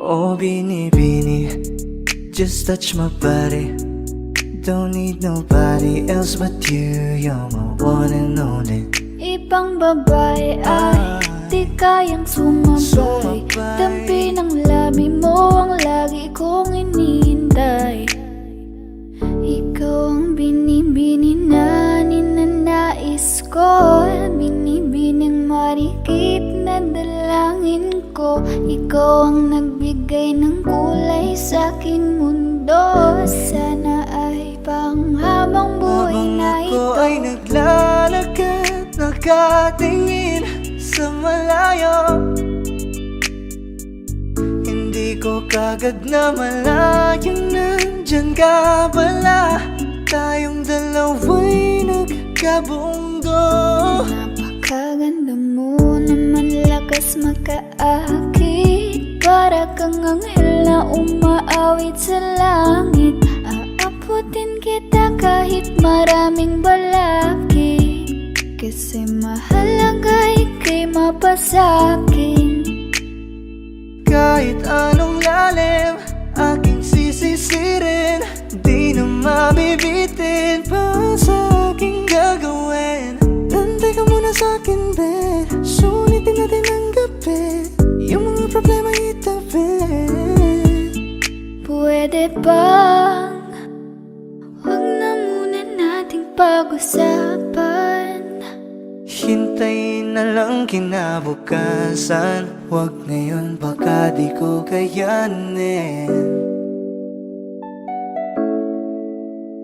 Oh, binibini, just touch my body. Don't need nobody else but you. You're my one and only. Ibang babae ay di kayang sumabay. Dampi ng labi mo ang lagi kong inihintay. Ikaw ang binibini na ninanais ko, binibining marikit na dalangin ko. Ikaw ang nagbigay ng kulay sa aking mundo. Sana ay panghabang buhay na ito. Habang ako ay naglalakad, nakatingin sa malayo, hindi ko kagad na malayang nandyan ka pala. Tayong dalawa'y nagkabundo. Napakaganda mo naman, lakas makaakit. Para kang anghel na umaawit sa langit. Aabutin kita kahit maraming balakid, kasi mahalaga ika'y mapasakin. Kahit anong lalim, aking sisisirin, di na mabibitin pa sa aking gagawin. Nantay ka muna sa'kin, be, sulitin natin ang gabi. Yung mga problema itabi. Pwede bang wag na muna nating pag-usapan? Hintayin na lang kinabukasan. Wag ngayon, baka di ko kayanin.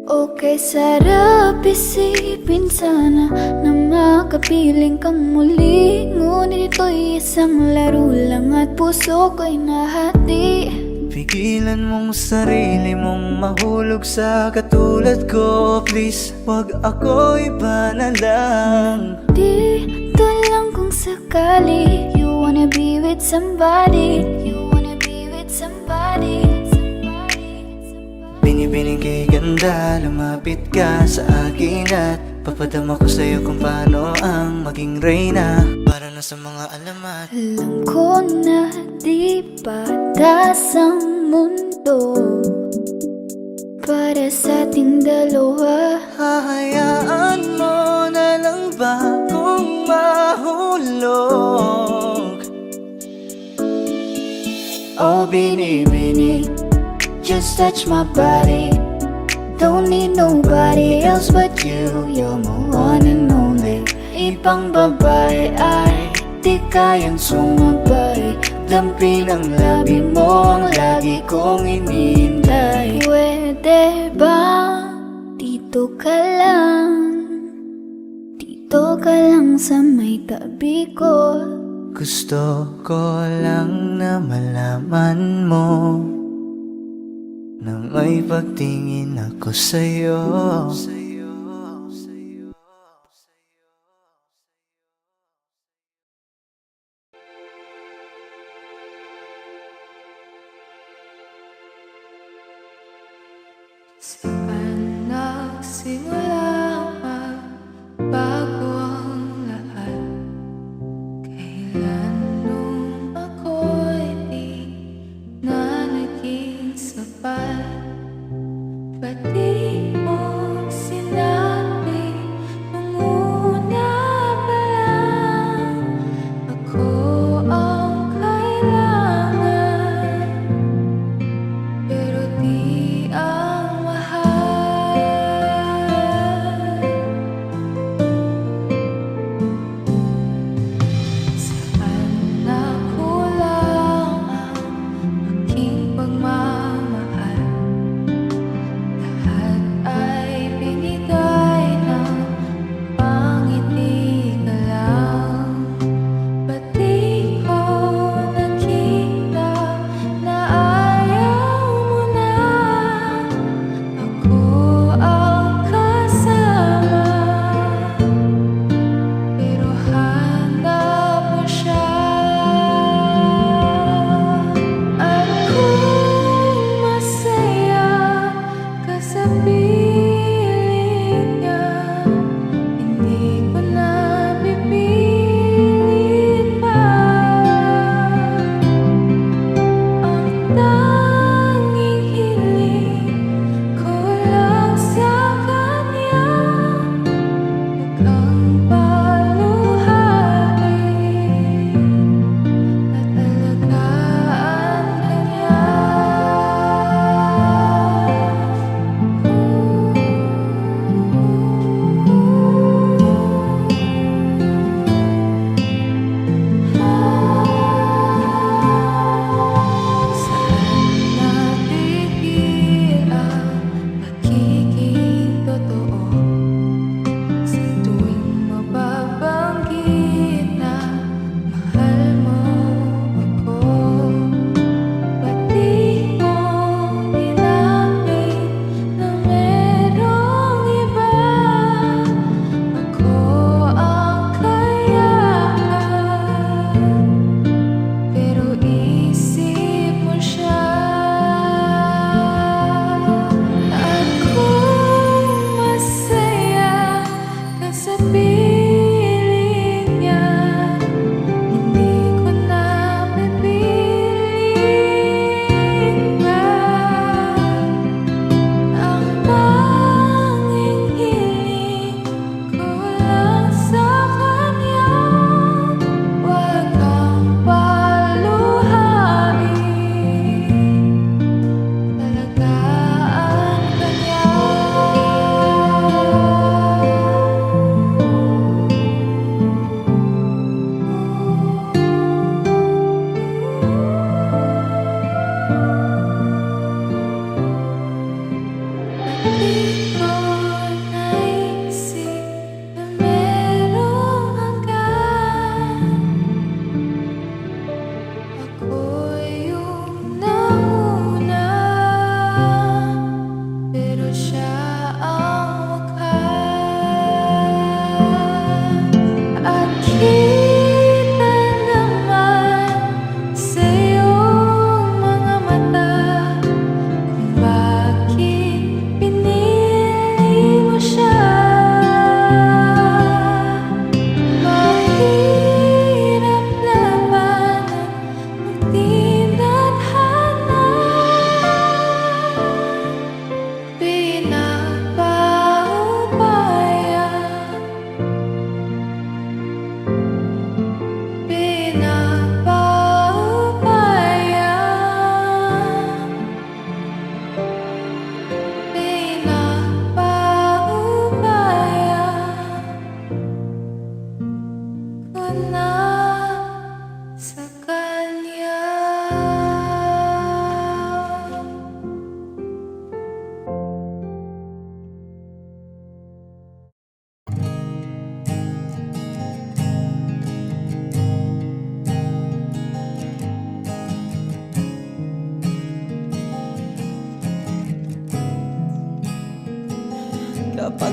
Okay, sarap isipin sana na makapiling kang muli. Ngunit ito'y isang laro lang at puso ko'y nahati. Pigilan mong sarili mong mahulog sa katulad ko. Please, wag ako, iba na lang. Dito lang kung sakali you wanna be with somebody. You wanna be with somebody. Binibining kay ganda, lumapit ka sa akin at papadama ko sa'yo kung paano ang maging reyna. Para na sa mga alamat. Alam ko na di patas ang mundo para sa ating dalawa. Hahayaan mo na lang ba kung mahulog? Oh, binibini, just touch my body. Don't need nobody else but you. You're my one and only. Ibang babae ay di kayang sumabay. Dampi ng labi mo ang lagi kong inihintay. Pwede ba dito ka lang sa may tabi ko? Gusto ko lang na malaman mo na may pagtingin ako sa'yo. Saan nagsimula bago ang lahat? Kailan nung ako'y di na naging sapat? Ba't di mo sinabi nung una pa lang ako ang kailangan? Pero di ang mahal.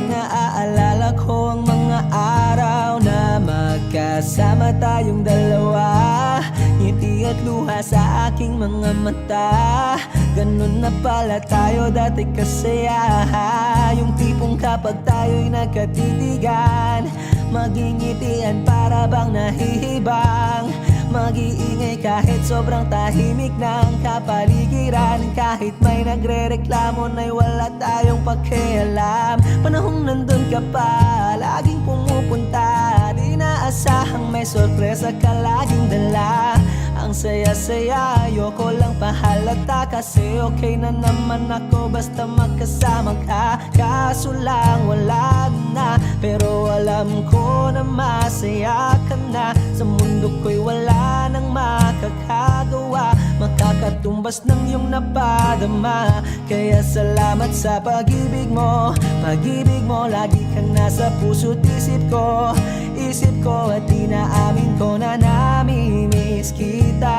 naaalala ko ang mga araw na magkasama tayong dalawa. Ngiti at luha sa aking mga mata. Ganun na pala tayo dati kasaya. Yung tipong kapag tayo'y nagkatitigan, magingitian para bang nahihibang. Mag-iingay kahit sobrang tahimik ng kapaligiran. Kahit may nagre-reklamo na'y wala tayong pakialam. Panahong nandun ka pa, laging pumupunta. Di naasahang may sorpresa ka laging dala. Ang saya-saya, ayoko lang pahalata. Kasi okay na naman ako basta magkasama ka. Kaso lang wala na, pero alam ko na masaya ka na. Sa mundo ko'y wala nang makakagawa, makakatumbas ng iyong napadama. Kaya salamat sa pag-ibig mo. Pag-ibig mo, lagi kang nasa puso't isip ko. Isip ko at inaamin ko na namimiss kita.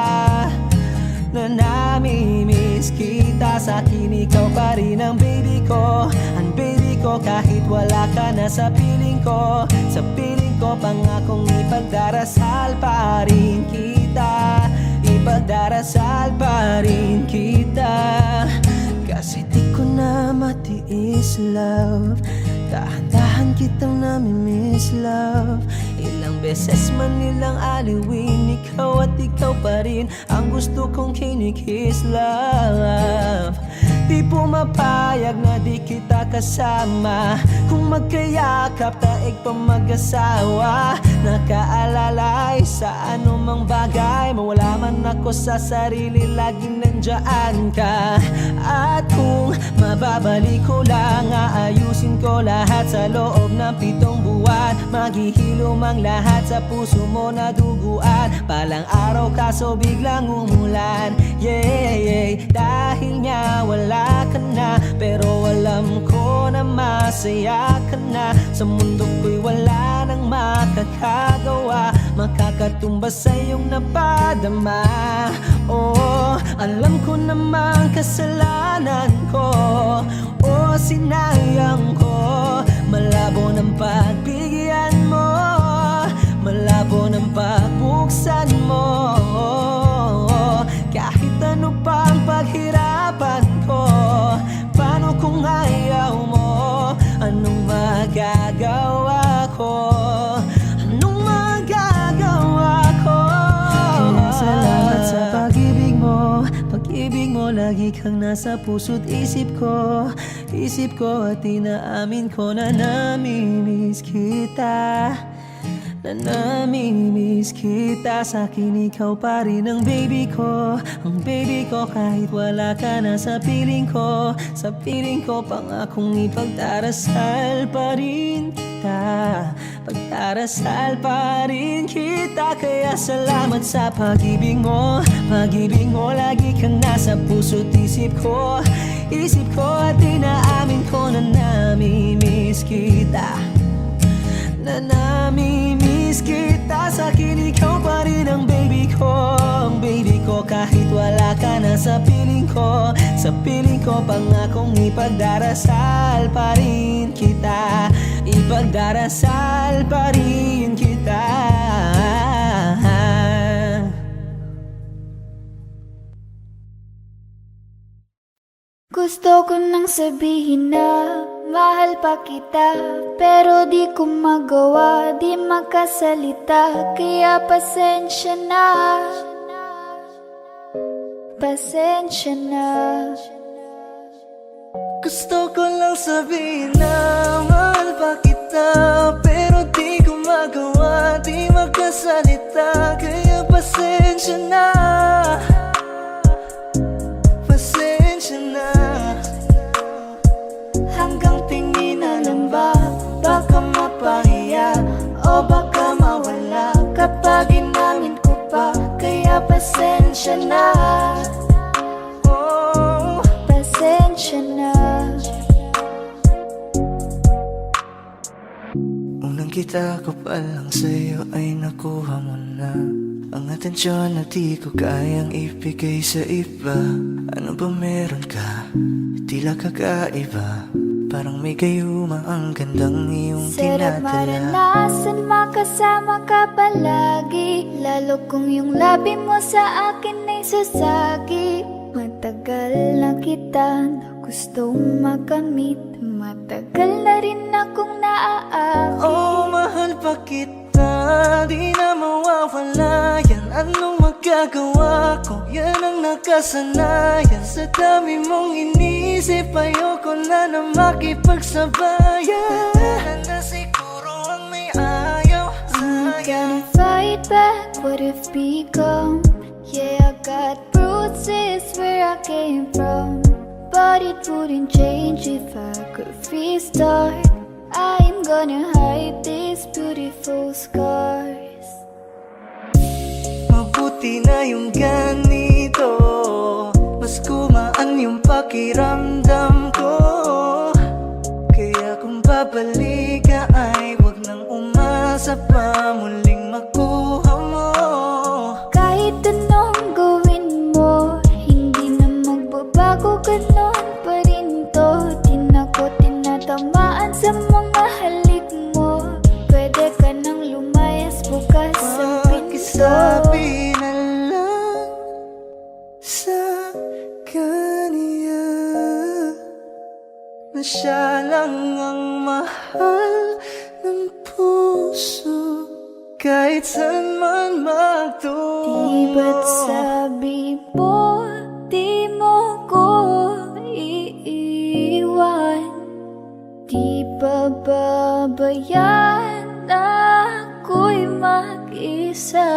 Na namimiss kita. Sa'kin ikaw pa rin ang baby ko. Ang baby ko kahit wala ka na sa piling ko. Sa piling ko pangakong ipagdarasal pa rin kita. Ipagdarasal pa rin kita. Kasi di ko na matiis love. Dahan-dahan kitang namimiss love. Ilang beses man nilang aliwin, ikaw at ikaw pa rin ang gusto kong kinikiss love. Di pumapayag na di kita kasama. Kung magkayakap taig pa mag-asawa. Nakaalalay sa anumang bagay. Mawala man ako sa sarili, laging nandiyan ka. At kung mababalik ko lang, aayusin ko lahat sa loob ng 7 buwan. Maghihilom ang lahat sa puso mo na duguan. Palang araw kaso biglang umulan. Yeah, yeah. Dahil nga wala ka na, pero alam ko na masaya ka na. Sa mundo ko'y wala nang makakagawa, makakatumbas sa iyong napadama. Oh, alam ko namang kasalanan ko. Oh, sinayang ko. Malabo ng pagbigyan mo, malabo ng pagbuksan mo. Kahit ano pang paghirapan ko, paano kung ayaw mo? Anong magagawa ko? Anong magagawa ko? Kaya salamat sa pag-ibig mo. Pag-ibig mo, lagi kang nasa puso't isip ko. Isip ko at inaamin ko na namimiss kita. Na namimiss kita. Sa'kin ikaw pa rin ang baby ko. Ang baby ko kahit wala ka na sa piling ko. Sa piling ko pangakong ipagdarasal pa rin kita. Pagdarasal pa rin kita. Kaya salamat sa pag-ibig mo. Pag-ibig mo, lagi kang nasa puso't isip ko. Isip ko at inaamin ko na namimiss kita. Na namimiss kita. Sa'kin ikaw pa rin ang baby ko. Ang baby ko kahit wala ka na sa piling ko. Sa piling ko pangakong ipagdarasal pa rin kita. Ipagdarasal pa rin kita. Gusto ko nang sabihin na mahal pa kita, pero di ko magawa, di makasalita. Kaya pasensya na, pasensya na. Gusto ko lang sabihin na mahal pa kita, pero di ko magawa, di makasalita. Kaya pasensya na, pasensya na. Hanggang tingin na lang ba, baka mapahiya o baka mawala kapag inamin ko pa. Kaya pasensya na, Oh, Pasensya na. unang kita ko pa lang sa'yo ay nakuha mo na ang atensyon na di ko kayang ibigay sa iba. Ano ba meron ka? Tila kakaiba. Parang may gayuma ang gandang iyong Sarap tinadala. maranasan, makasama ka palagi. Lalo kung yung labi mo sa akin ay sasagi. Matagal na kita na gustong makamit. Matagal na rin akong naaakit. Oh, mahal pa kita, di na mawawala yan. Anong magagawa ko? Yan ang nakasanayan. Sa dami mong inisip, ayoko na makipagsabayan. Wala na siguro ang may ayaw I'm sa'yo. gonna fight back what if become. Yeah, I got bruises where I came from, but it wouldn't change if I could restart. I'm gonna hide these beautiful scars. Mabuti na yung ganito, mas gumaan yung pakiramdam ko. Kaya kung babalik ka ay wag nang umasa pa muling makuha mo. Kahit anong gawin mo, hindi na magbabago, ganon pa rin to. Di na ko tinatamaan sa mga halik mo. Pwede ka nang lumayas, bukas ang pinto. Pakisabi na lang sa kanya na siya lang ang mahal ng puso, kahit saan man magtungo. Di ba't sabi mo, di mo ko iiwan? Di ba babayaan na ako'y mag-isa?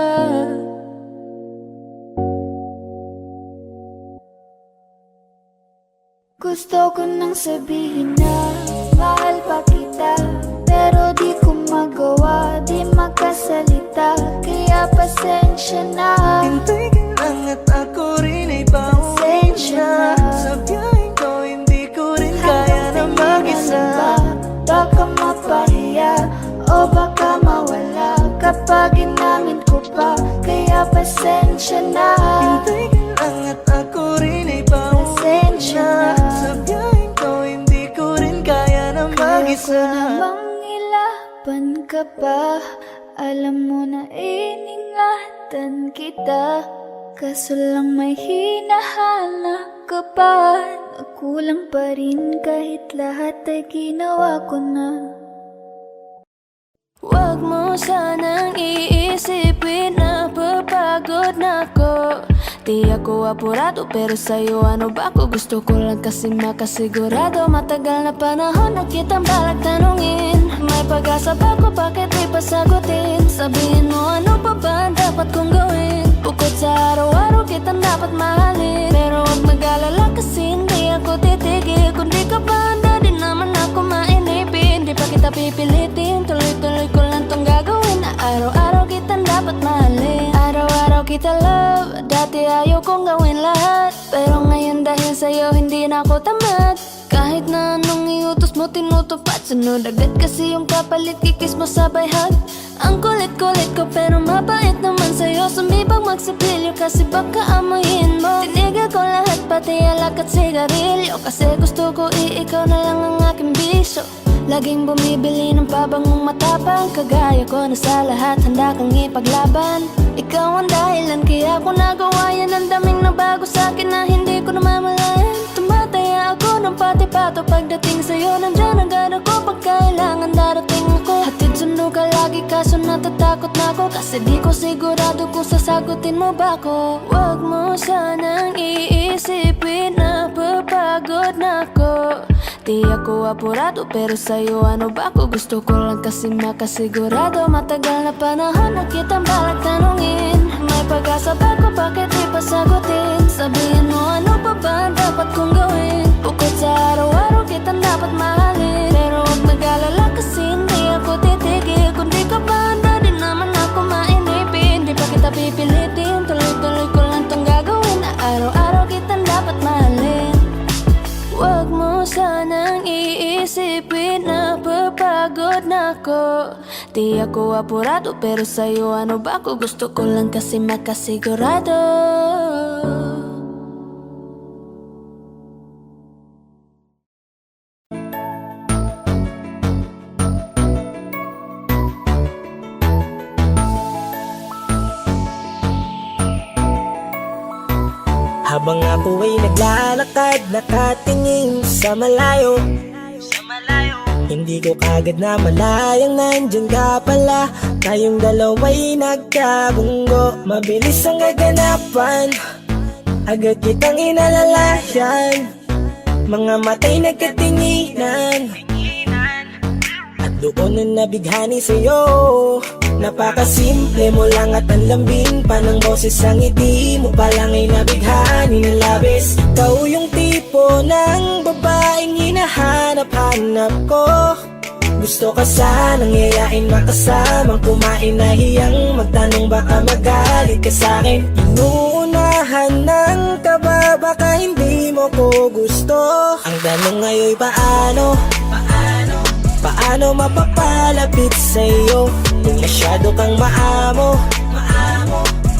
Gusto ko nang sabihin na mahal pa kita, pero di ko magawa, di makasalita. Kaya pasensya na. Hintay ka lang at ako rin ay pauwi Pasensya na. na. Sa biyahe ko hindi ko rin kaya na mag-isa. Baka mapahiya o baka mawala kapag inamin ko pa. Kaya pasensya na. Hintay ka lang at ako rin ay pauwi Pasensya na. na. Sa biyahe ko hindi ko rin kaya na Kaya ko mag-isa. namang ilaban ka pa. Alam mo na iningatan kita, kaso lang may hinahanap ka pa. Nagkulang pa rin kahit lahat ay ginawa ko na. Huwag mo sanang iisipin na papagod na ako. Di ako apurado pero sa'yo ano ba ako? Gusto ko lang kasi makasigurado. Matagal na panahon na kitang balak tanungin. May pag-asa ba ko, bakit di pa sagutin? Sabihin mo ano pa ba ang dapat kong gawin? Bukod sa araw-araw kitang dapat mahalin. Pero huwag mag-alala kasi hindi ako titigil. Kung di ka pa handa din naman ako mainipin. Di pa kita pipilitin, tuloy-tuloy ko lang tong gagawin. Na araw-araw kitang dapat mahalin. Araw-araw kita love, dati ayaw kong gawin lahat. Pero ngayon dahil sa'yo hindi na ako tamad. Kahit na anong iutos mo tinutupad. Sunod agad kasi yung kapalit, kikis mo sabay hug. Ang kulit-kulit ko pero mabait naman sa'yo. Sumibag magsipilyo kasi baka amoyin mo. Tinigil ko lahat pati alak at sigarilyo, kasi gusto ko ikaw na lang ang aking bisyo. Laging bumibili ng pabangong matapang, kagaya ko na sa lahat handa kang ipaglaban. Ikaw ang dahilan kaya ko nagawa yan. Ang daming nabago sa'kin na hindi ko namamalayan. Tumataya ako ng pati-pato pagdating sa'yo. Nandyan agad ako pag kailangan darating ako. Hatid sundo ka lagi kaso natatakot na ako, kasi di ko sigurado kung sasagutin mo ba ako. Huwag mo sanang iisipin na papagod na ako. Di ako apurado pero sa'yo ano ba ako? Gusto ko lang kasi makasigurado. Matagal na panahon na kitang balak tanungin. May pag-asa ba ko, bakit di pa sagutin? Sabihin mo ano pa ba ang dapat kong gawin? Bukod sa araw-araw kitang dapat mahalin. Pero huwag mag-alala kasi hindi ako titigil. Kung di ka pa handa din naman ako mainipin. Di pa kita pipilitin, tuloy-tuloy ko lang tong gagawin. Na araw-araw kitang dapat mahalin. Huwag mo sanang iisipin na papagod na ako. Di ako apurado pero sa'yo ano ba ako? Gusto ko lang kasi makasigurado. Habang ako ay naglalakad, nakatingin sa malayo, hindi ko kagad na malayang nandyan ka pala. Tayong dalawa'y nagkabunggo, mabilis ang kaganapan, agad kitang inalalayan. Mga matay nagkatinginan, at doon na nabighani sa'yo. Napakasimple mo lang at ang lambing pa ng boses. Ang ngiti mo pa lang ay nabighani ng labis. Ikaw yung tipo ng babaeng hinahanap-hanap ko. Gusto ka sanang yayain, makasamang kumain, nahiyang magtanong baka magalit ka sa'kin. Inuunahan ng kaba, baka hindi mo ko gusto. Ang tanong ngayon paano? Paano mapapalapit sa'yo kung masyado kang maamo?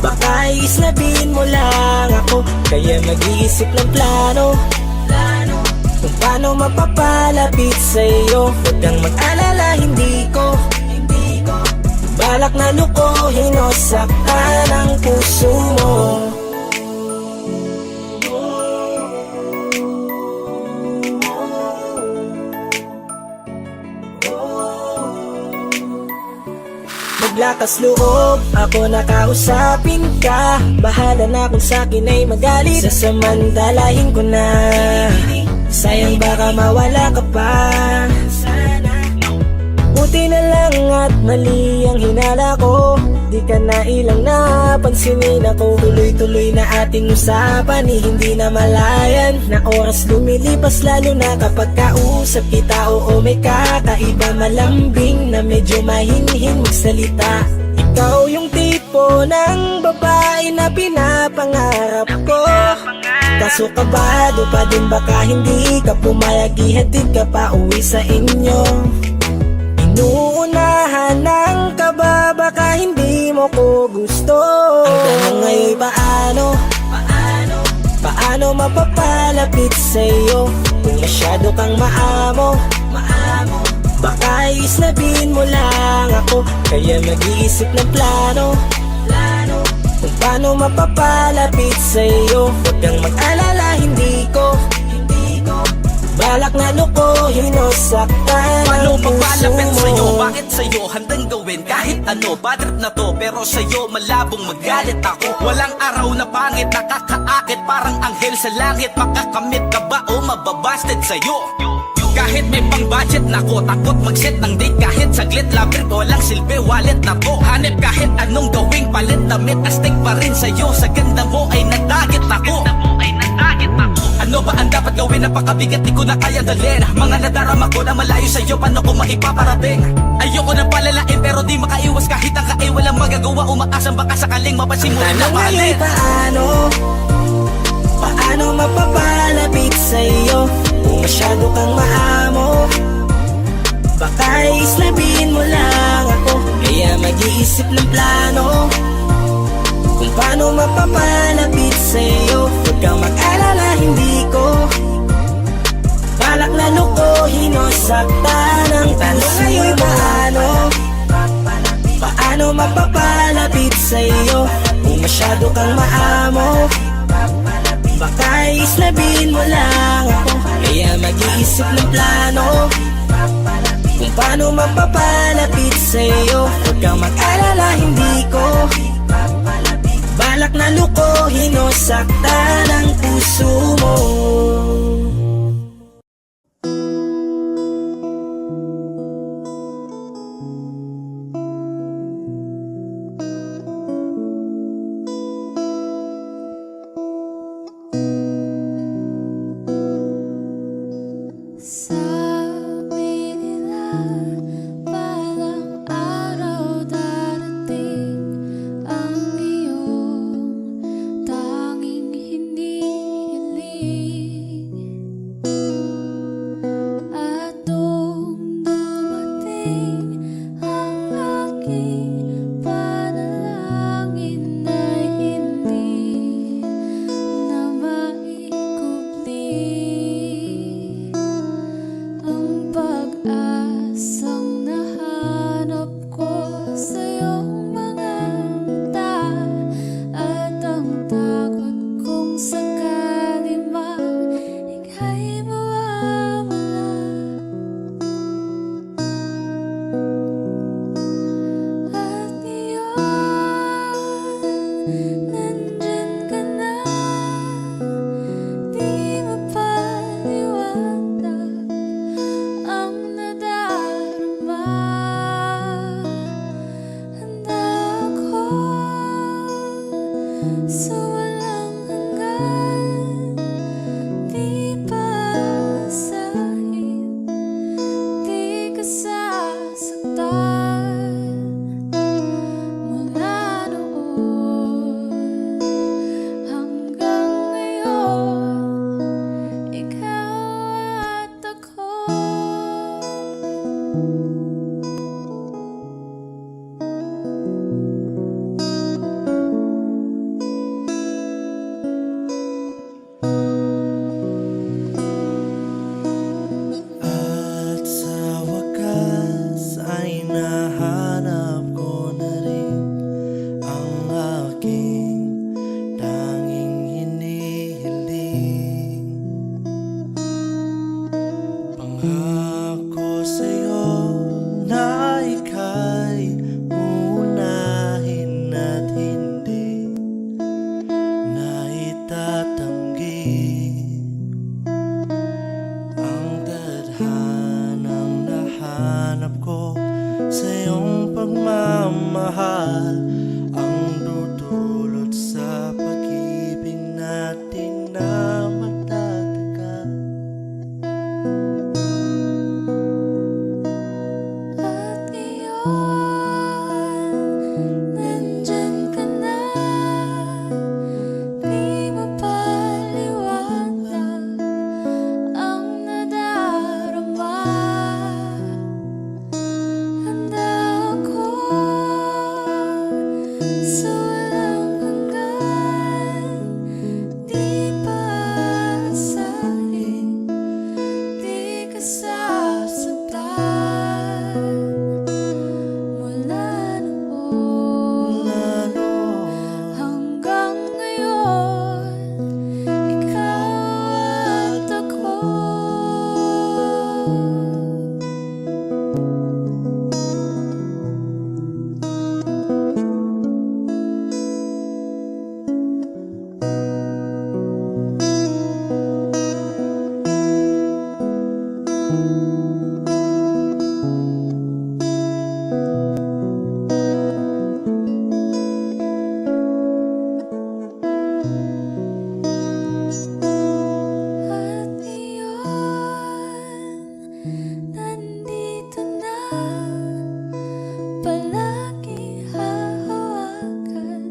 Baka islabin mo lang ako, kaya mag-iisip ng plano kung paano mapapalapit sa'yo. Huwag kang mag-alala, hindi ko balak na lukuhin o saktan ang puso mo. Maglakas loob, ako nakausapin ka. Bahala na kung sa'kin ay magalit, sasamantalahin ko na. Sayang baka mawala ka pa. Buti na lang at mali ang hinala ko, di ka na ilang napansinin ako. Tuloy-tuloy na ating usapan, hindi na malayan. Na oras lumilipas lalo na kapag kausap kita. Oo, may kakaiba, malambing na medyo mahinhin magsalita. Ikaw yung tipo ng babae na pinapangarap ko. Kaso kabado pa din, baka hindi ka pumayag, ihatid ka pa uwi sa inyo. Inuunahan ng kaba, baka hindi mo ko gusto. Ang tanong ngayon paano? Paano mapapalapit sa'yo kung masyado kang maamo? Baka islabin mo lang ako, kaya mag-iisip ng plano kung paano mapapalapit sa'yo. Huwag kang mag-alala, hindi ko balak na lukuhin o saktan Paano ang puso papalapit sa'yo? mo. Bakit sa'yo handang gawin kahit ano? Bad trip na to, pero sa'yo malabong magalit ako. Walang araw na pangit, nakakaakit parang anghel sa langit. Makakamit ka ba o mababasted sa'yo? Kahit may pang budget na ko, takot mag-set ng date kahit saglit. Labrit, walang silbi, wallet na to. Hanip kahit anong gawing palit, damit astig pa rin sa'yo. Sa ganda mo ay nagtagit ako. Ano ba ang dapat gawin? Napakabigat, di ko na kaya dalhin. Mga nadarama ko na malayo sa'yo, paano ko maipaparating? Ayoko na palalain pero di makaiwas kahit ang kae. Walang magagawa, umaasang baka sakaling mapansin mo na Tanong mahalin. ngayon paano mapapalapit sa'yo kung masyado kang maamo? Baka islabin mo lang ako, kaya mag-iisip ng plano kung paano mapapalapit sa'yo. Huwag kang mag-alala, hindi ko balak na lukuhin o saktan ang tanong ngayon paano mapapalapit sa'yo kung masyado kang maamo? Baka islabin mo lang ako, kaya mag-iisip ng plano kung paano mapapalapit sa'yo. Huwag kang mag-alala, hindi ko balak na lukuhin o saktan ang puso mo. Sabi nila balang araw darating ang iyong tanging hinihiling. nahanap ko na rin ang aking tanging hinihiling. Pangako sa'yo na ika'y uunahin at hindi na itatanggi ang tadhanang nahanap ko sa iyong pagmamahal, ang dudulot sa pag-ibig natin na matatagal. At ngayon, nandyan ka na. Di mapaliwanag ang nadarama. Handa ako sa walang hanggan. Di paasahin, di ka sasaktan. Mula noon hanggang ngayon, ikaw at ako. At ngayon, nandito na. Palagi hahawakan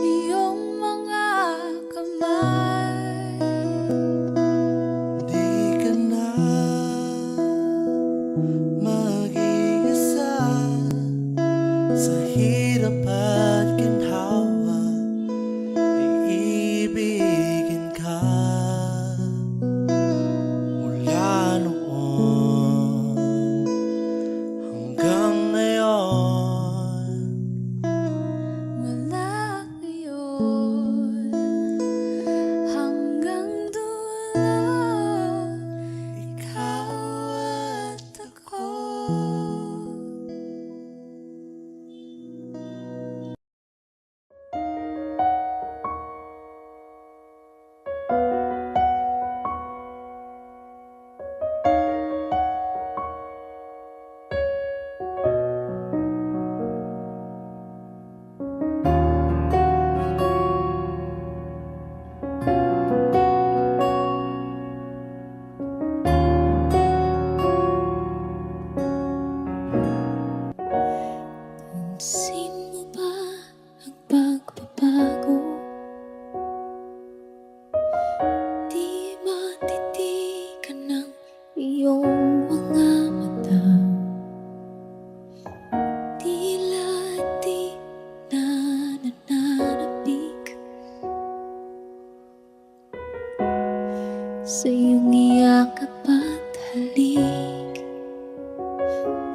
iyong mga kamay. Di ka na mag-iisa sa hirap at ginhawa, iibigin ka mula noon hanggang ngayon. Mula ngayon hanggang dulo, ikaw at ako. Pansin mo ba ang pagbabago? Di matitigan ng iyong mga mata. Tila di na nananabik sa iyong iyakap at halik.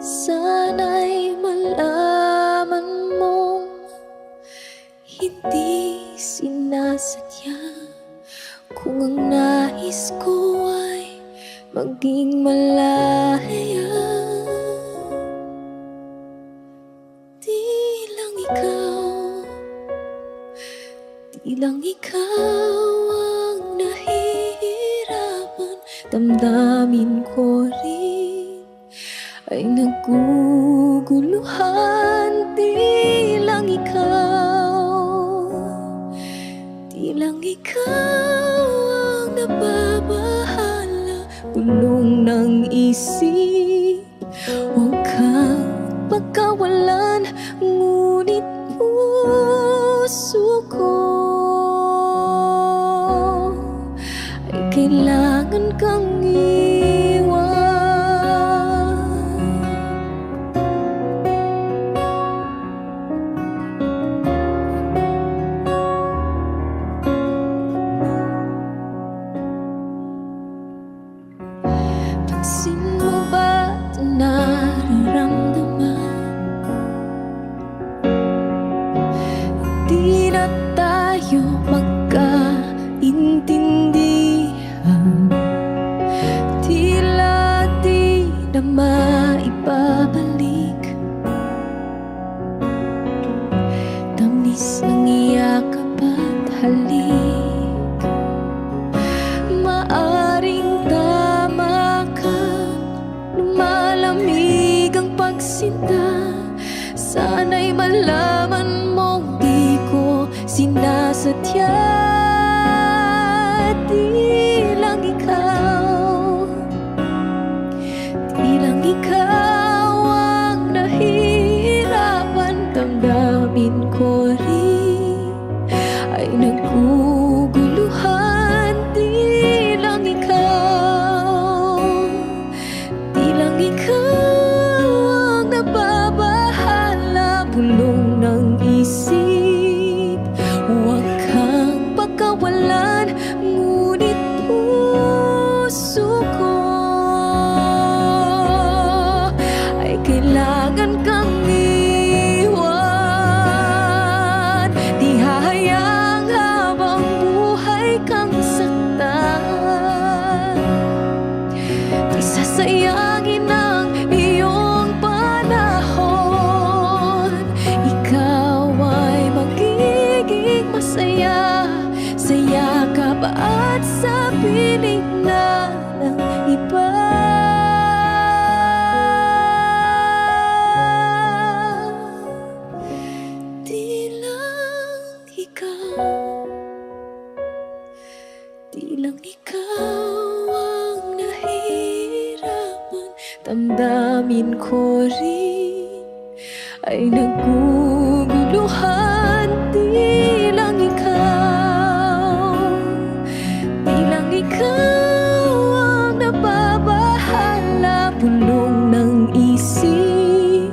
Sana'y malaman mong hindi sinasadya, kung ang nais ko ay maging malaya. Di lang ikaw ang nahihirapan. Damdamin ko rin ay naguguluhan. Di lang ikaw ang nababahala. Gulong ng isip, huwag kang pagkawalan. Ngunit puso ko ay kailangan kang iwan. Pansin mo ba sadya. Di lang ikaw, di lang ikaw ang nahihirapan. Damdamin ko rin ay naguguluhan. Di lang ikaw, di lang ikaw ang nababahala. Bulong ng isip, huwag kang pagkawalan. Ngunit puso ko ay kailangan kang iwan. Di hahayang habang buhay kang saktan. Di sasayangin ang iyong panahon. Ikaw ay magiging masaya sa yakap at sa piling na ng iba. Di lang ikaw, di lang ikaw ang nahihirapan. Damdamin ko rin ay naguguluhan. Di lang ikaw, di lang ikaw ang nababahala. Bulong ng isip,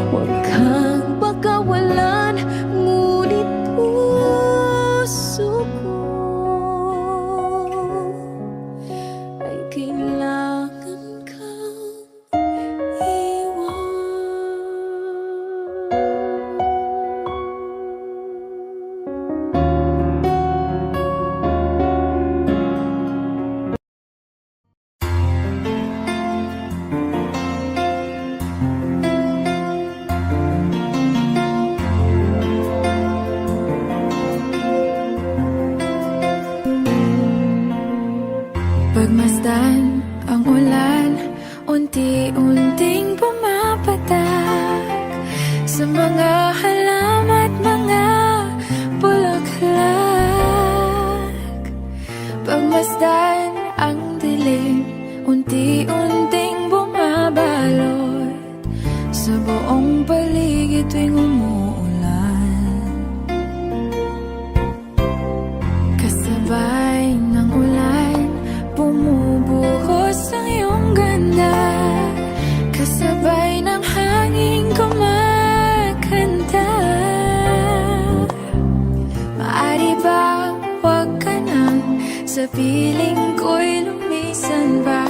huwag kang pagkawalan. Ngunit puso ko ay kailangan kang iwan. Pagmasdan ang ulan, unti-unting pumapatak sa mga halaman at mga bulaklak. Pagmasdan ang dilim, unti-unting bumabalot sa buong paligid tuwing umuulan. Kasabay ng ulan, bumubuhos ang iyong ganda. Kasabay ng hangin kumakanta. Maaari bang huwag ka nang sa piling ko'y lumisan pa,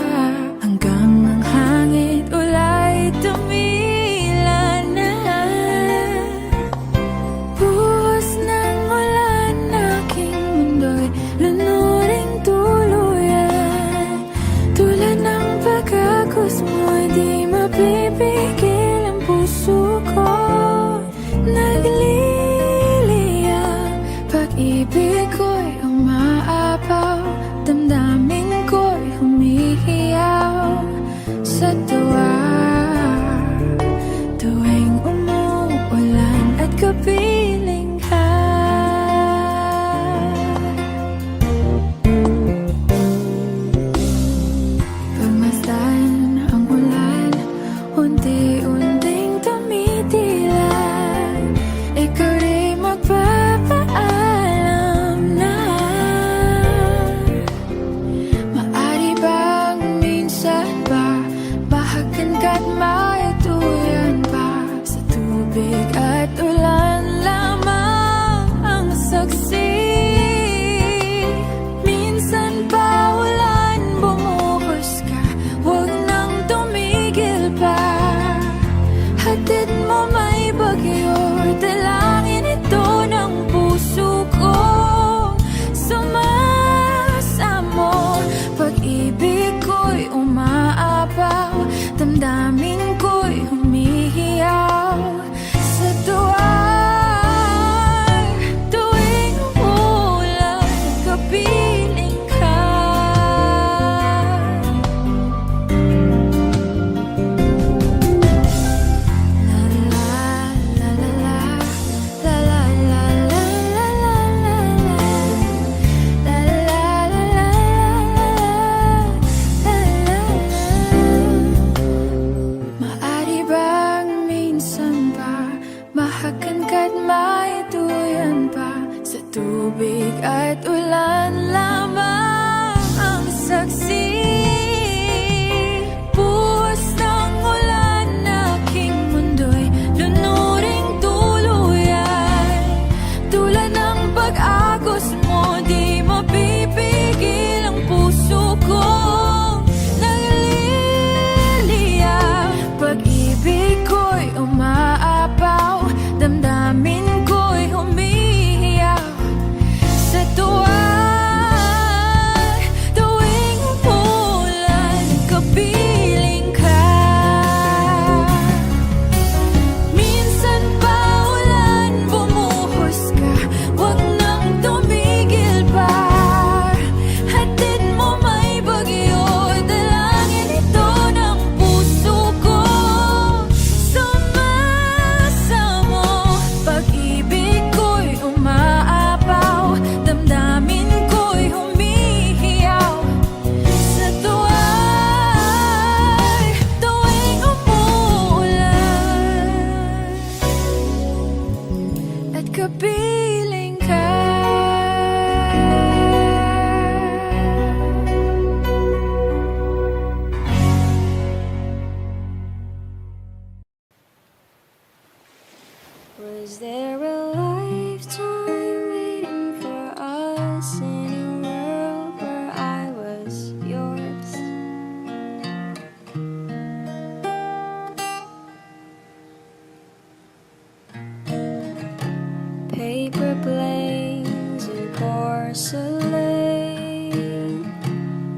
hanggang ang hangin ulay tumila na. Buhos ng ulan, aking mundo'y lunuring tuluyan. Tulad ng pagkagos mo'y di mapipigil ang puso ko. Nagliliyab, pag-ibig ko'y umaapaw. Damdamin ko'y humihiyaw sa tuwa. Tuwing umuulan at kapiling ka. Pagmasdan ang ulan, unti-unting tumitilay. Ikaw rin magpapaalam na. Maari bang minsan ba bahagan ka't maituyan pa? Sa tubig at ulan lamang ang saksi. Minsan pa ulan, bumuhos ka, huwag nang tumigil pa. Hatid mo may bagyo, dalangin ito ng puso ko. Sumasamo, pag-ibig ko'y umaapaw. Damdamin ko'y humihiyaw sa tuwa. Tuwing umuulan, kapiling ka. La la la la Tubig at ulan lamang ang saksi. Buhos ng ulan, aking mundo'y lunuring tuluyan. Tulad ng pag-agos mo, di mapipigil ang puso ko. Nagliliya, pag-ibig ko'y umaapaw, damdamin ko'y humihiyaw. Sa tuwing umulan, kapiling ka. Minsan pa ulan, bumuhos ka, wag nang tumigil pa. Hatid mo may bagyo, dalangin ito ng puso ko. Sumasamo, pag-ibig ko'y umaapaw, damdamin ko'y humihiyaw. Sa tuwing umuulan at kapiling ka. Was there a lifetime waiting for us in a world where I was yours? Paper planes and porcelain,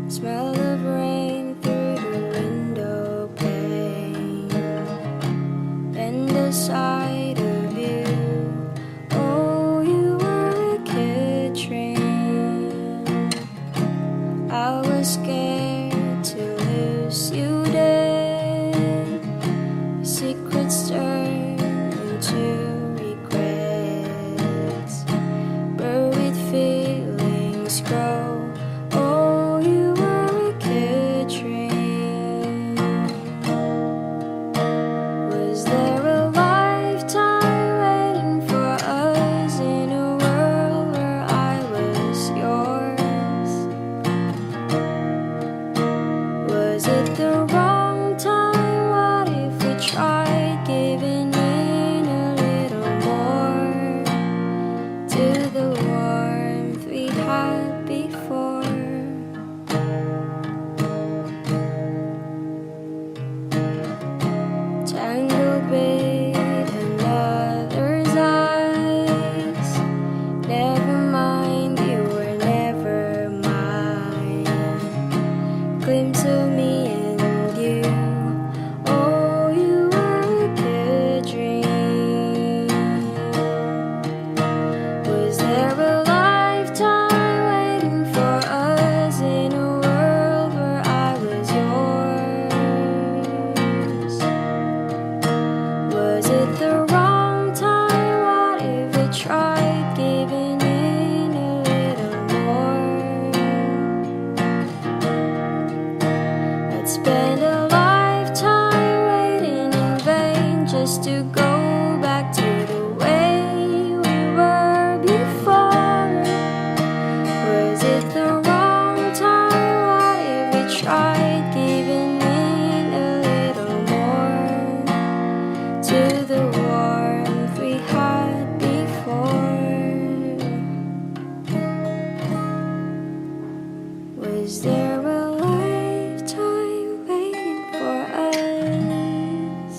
smell of rain through the window pane, and the sight of you. Oh, you were a kid train. I was scared to lose you dead. Secrets turn into regrets. Buried feelings grow. Oh, you were a kid train. Was there a lifetime waiting for us in a world where I was yours? Was it the wrong time? What if we tried giving in a little more to the warmth we had before? Tangled with another's eyes. Never mind, you were never mine. Glimpse of me and you. Oh, you were a good dream. Was there a lifetime waiting for us in a world where I was yours? Was it the wrong time? What if we tried giving in a little more? I'd spend a lifetime waiting in vain just to go back to the way we were before. Was it the wrong time? What if we tried giving in a little more to the warmth we had before? Was there a lifetime waiting for us?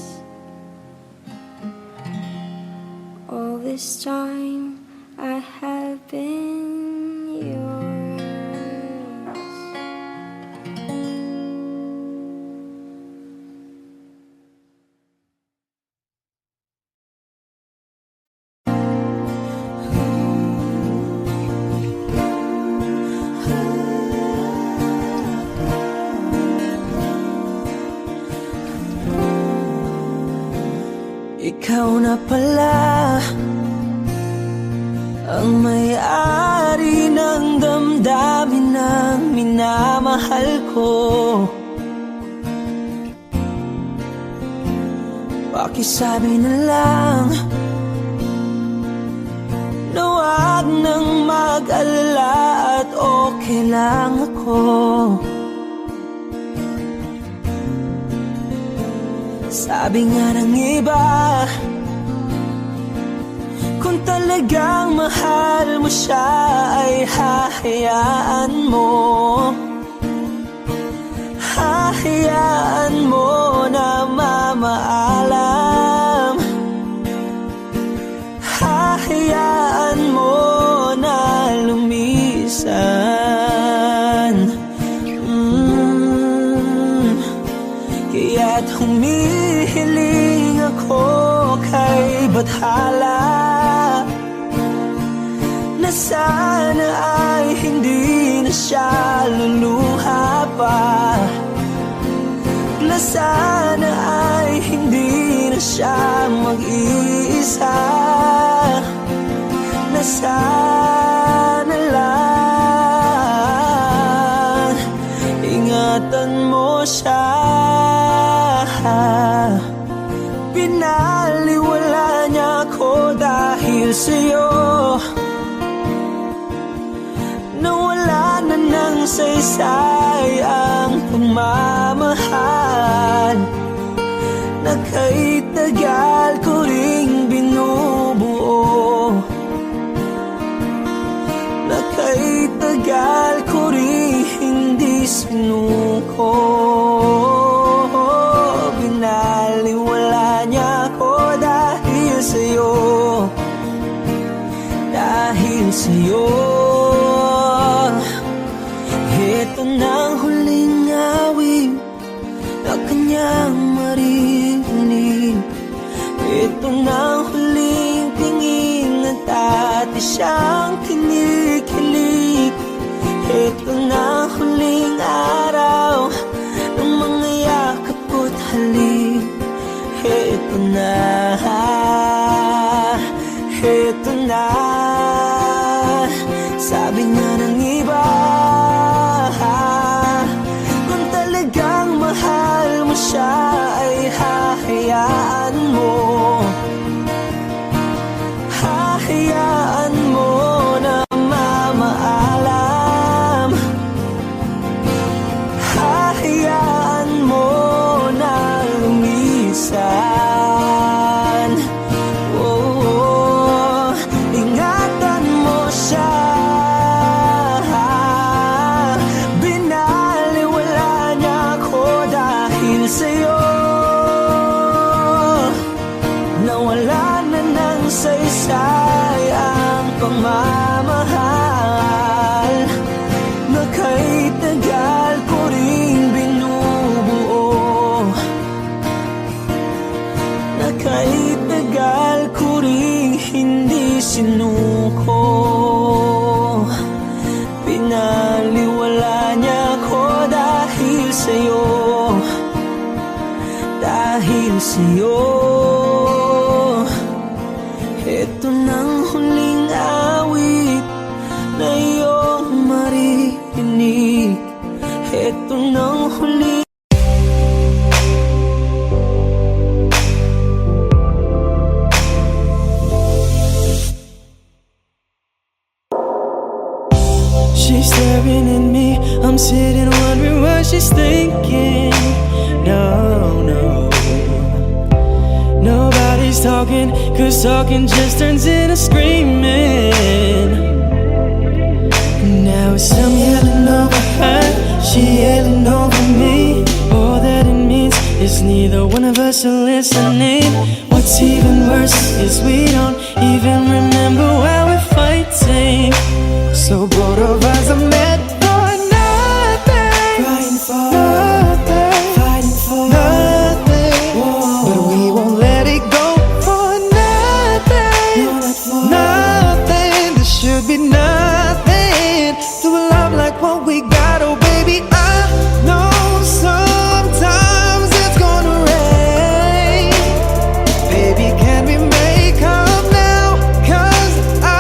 All this time I have been yours. Ikaw na pala ang may-ari ng damdamin ng minamahal ko. Pakisabi na lang na huwag nang mag-alala at okay lang ako. Sabi nga ng iba, kung talagang mahal mo siya ay hahayaan mo. Hahayaan mo na mamaalam. Hahayaan mo na lumisan. Kaya't humihiling ako kay Bathala na sana ay hindi na siya luluha pa, na sana ay hindi na siya mag-iisa, na sana lang ingatan mo siya. Pinaliwala niya ako dahil sa'yo, nawala na ng saysay ang pagmamahal na kahit tagal ko ring binubuo, na kahit tagal ko ring hindi sinuko. Binaliwala niya ako dahil sa'yo, dahil sa'yo. Ito na ang huling awit na kanyang maririnig. Ito na ang huling tingin at dati siyang kinikilig. Ito na ang huling araw ng mga yakap ko't halik. Ito na, ito na. Sabi nga ng iba, kung talagang mahal mo siya ay hahayaan mo. Hahayaan mo na mamaalam. Hahayaan mo na lumisan. Oh, ingatan mo siya. Binaliwala niya ako dahil sa'yo, nawala na ng saysay ang pagmamahal na kahit tagal ko ring binubuo, na kahit tagal ko ring hindi sinuko. Pinaliwala niya ako dahil sa'yo, dahil sa'yo. Ito nang huling awit na iyong maririnig. Ito nang huling She's staring at me, I'm sitting wondering what she's thinking. No, no, nobody's talking, cause talking just turns into screaming. Now it's I'm yelling over her, she yelling over me. All that it means is neither one of us are listening. What's even worse is we don't even remember why we're fighting. So both of us are meant for nothing, fighting for nothing, fighting for nothing. Whoa. But we won't let it go for nothing, no, not for nothing. There should be nothing to a love like what we got. Oh baby, I know sometimes it's gonna rain. Baby, can we make up now? 'Cause I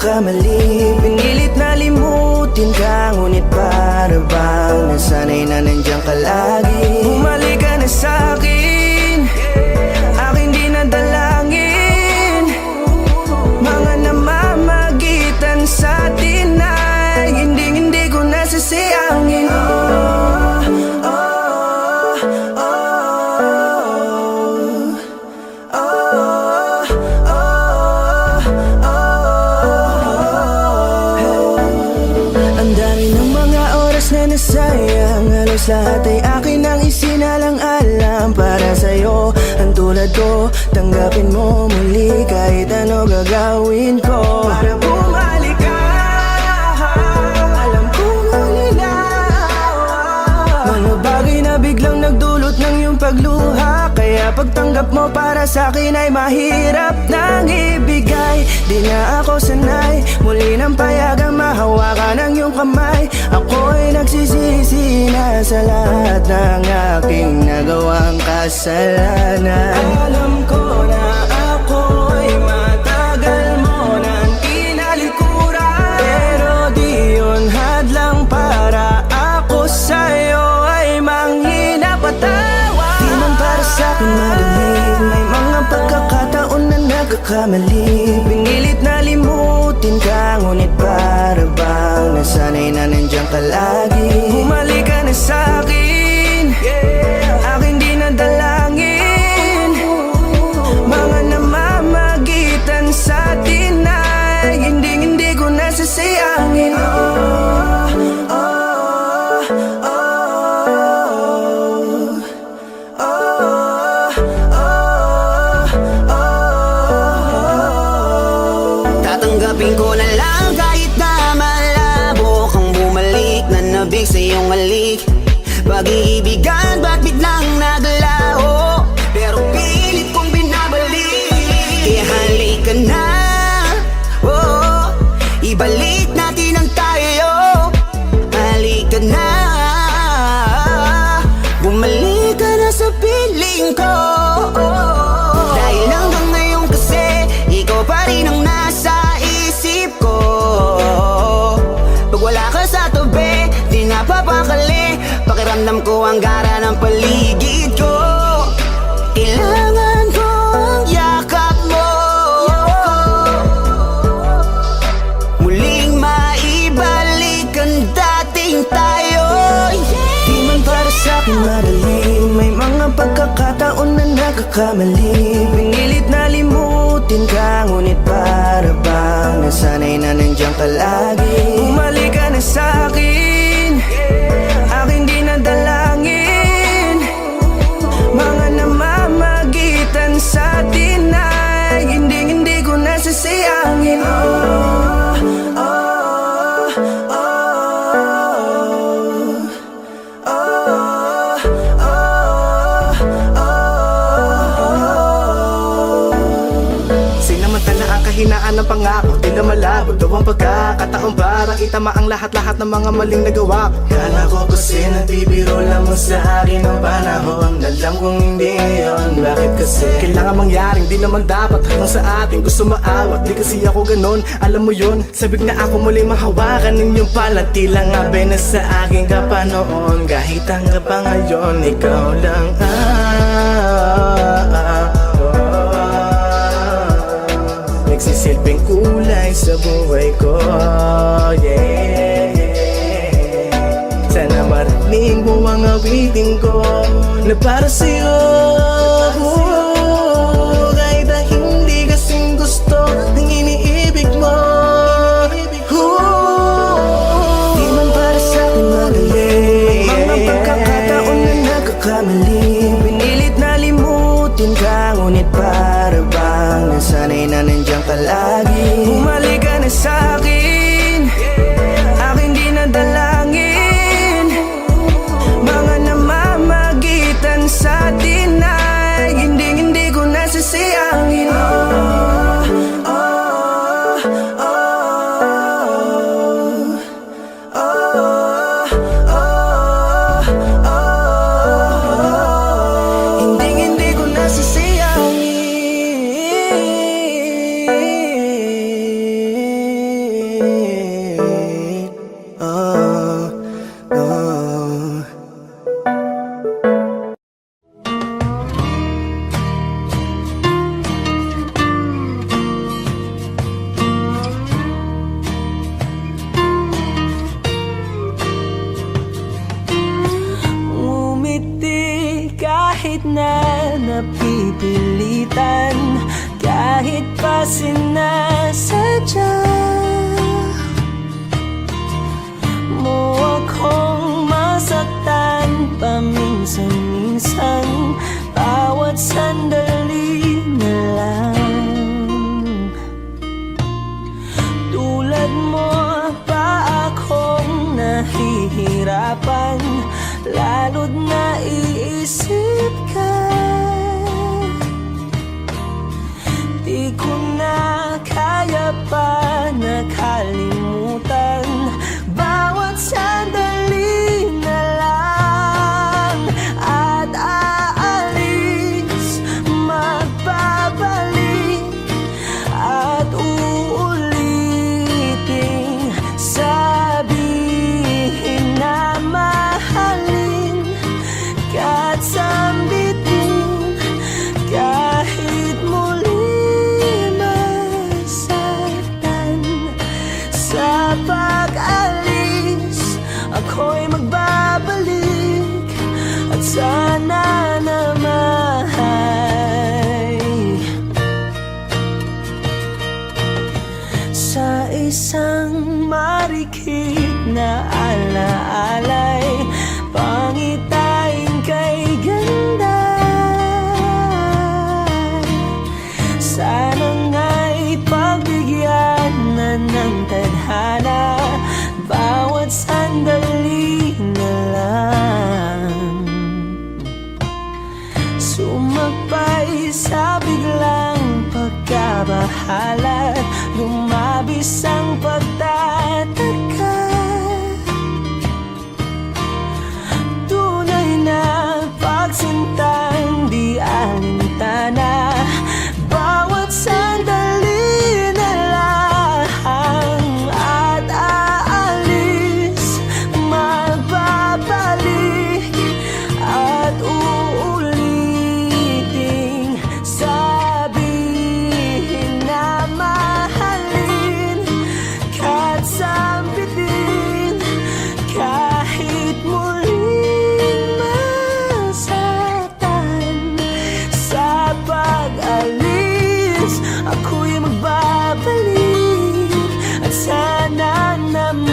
nagkakamali. Pinilit na limutin ka, ngunit para bang nasanay na nandiyan ka lagi. Bumalik ka na sa'kin, aking di nadalangin. Mga namamagitan sa atin ay hindi ko nasasayangin. Ang dami ng mga oras na nasayang, halos lahat ay akin ang isinalang-alam para sa'yo. Ang tulad ko, tanggapin mo muli kahit ano gagawin ko para bumalik ka. Alam kong ulinaw mga bagay na biglang nagdulot ng iyong pagluha, kaya pagtanggap mo para sa'kin ay mahirap nang ibigay. Di na ako sanay, muli nang payagang mahawakan ang iyong kamay. Ako'y nagsisisi na sa lahat ng aking nagawang kasalanan. Alam ko na ako'y matagal mo nang kinalikuran, pero di yun hadlang para ako sa'yo ay manghina patawa. Di man para sa'kin madali, may mga pagkakataon na nagkakamali. Pinilit na limutin ka, ngunit para bang nasanay na nandiyan ka lagi. Bumalik ka na sa'kin, aking di nadalangin. Mga namamagitan sa atin ay hindi ko nasasayangin. Tatanggapin ko na lang kahit na malabo kang bumalik na nabig sa iyong halik. Pag-iibigan ba't biglang naglaho, pero pilit kong binabalik. Kaya halika na, oh, ibalik natin ang tayo. Halika na, bumalik ka na sa piling ko. Dahil hanggang ngayon kasi ikaw pa rin ang nasa isip ko. Pag wala ka sa tabi, di napapakali. Pakiramdam ko ang gara ng paligid ko. Kailangan ko ang yakap mo, muling maibalik ang dating tayo. Di man para sa'kin madali, may mga pagkakataon na nagkakamali. Pinilit na limutin ka, ngunit para bang nasanay na nandiyan ka lagi. Bumalik ka na sa'kin, aking di nadalangin. Mga namamagitan sa atin ay hindi ko nasasayangin. Sinamantala ang kahinaan ng pangako, tila malabo daw ang pagkakataon para itama ang lahat-lahat ng mga maling nagawa ko. Kala ko kasi nagbibiro lamang sa akin ang panahon, alam kong hindi yun. Bakit kasi kailangan mangyaring di naman dapat hanggang sa atin gusto maawat? Di kasi ako ganon, alam mo yun. Sabik na ako muli mahawakan ninyong palat, tila nga na sa akin ka pa noon. Kahit hanggang pa ngayon, ikaw lang nagsisilbing kulay sa buhay ko, yeah. Sana marinig mo ang awitin ko na para sa'yo, kahit na hindi kasing gusto ng iniibig mo. Di man para sa'kin madali, mga pagkakataon na nagkakamali. Pinilit na limutin ka, ngunit para bang nasanay na nandiyan ka lagi. Bumalik ka na sa'kin, aking di nadalangin. Mga namamagitan sa atin ay hindi napipilitan kahit pa sinasadya mo akong masaktan paminsan-minsan, bawat sandali na lang. Tulad mo pa akong nahihirapan, lalo't naiisip ka. Di ko na kaya pa nakalimutan bawat sandali na lang. At aalis, magbabalik at uulitin, sabihin na mahalin ka at sambitin kahit muli masaktan. Sa pag-alis, ako'y magbabalik at sana naman sa isang marikit na alaalay, pangitain kay ganda. Sana nga'y pagbigyan na ng tadhana bawat sandali na lang. Sumagpay sa biglang pagkabahala, lumabis ang pagtataka. Tunay na pagsintang di alintana, bawat sandali na lang. At aalis, magbabalik at uulitin, sabihin na mahalin kahit sambitin kahit muling masaktan. Sa pag-alis, ako'y magbabalik at sana naman.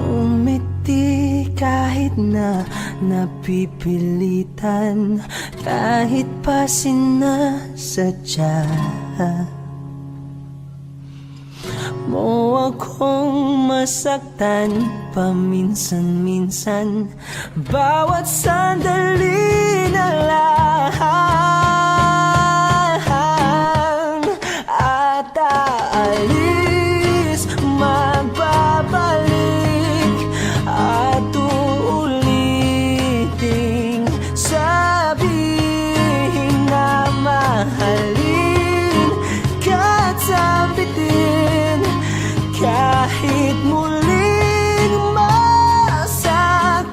Umiti kahit na napipilitan, kahit pa sinasadya mo akong masaktan paminsan-minsan, bawat sandali na lang. At aalis, magbabalik at uulitin, sabihin na mahalin ka at sambitin kahit muling masaktan.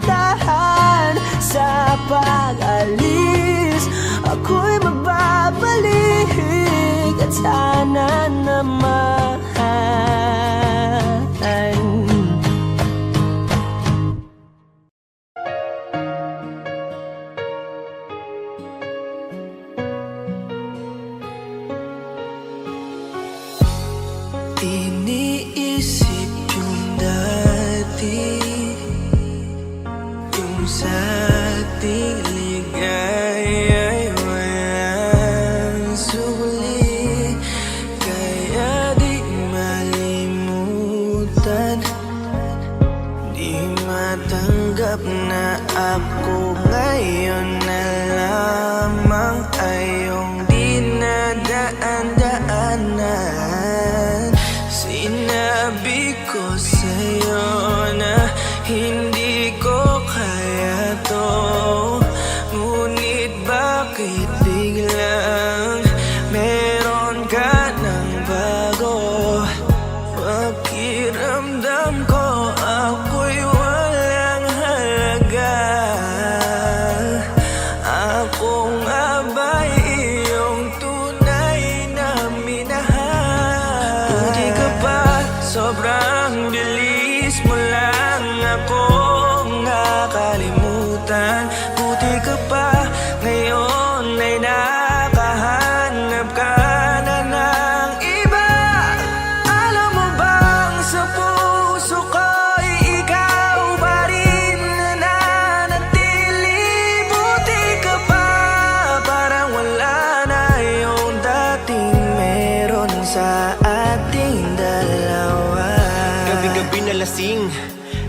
Sa pag-alis, ako'y magbabalik at sana naman. Iniisip yung dati, kung sa ating ligaya'y walang suli, kaya di malimutan, di matanggap na ako ngayon na lamang ayong dinadaan-daanan.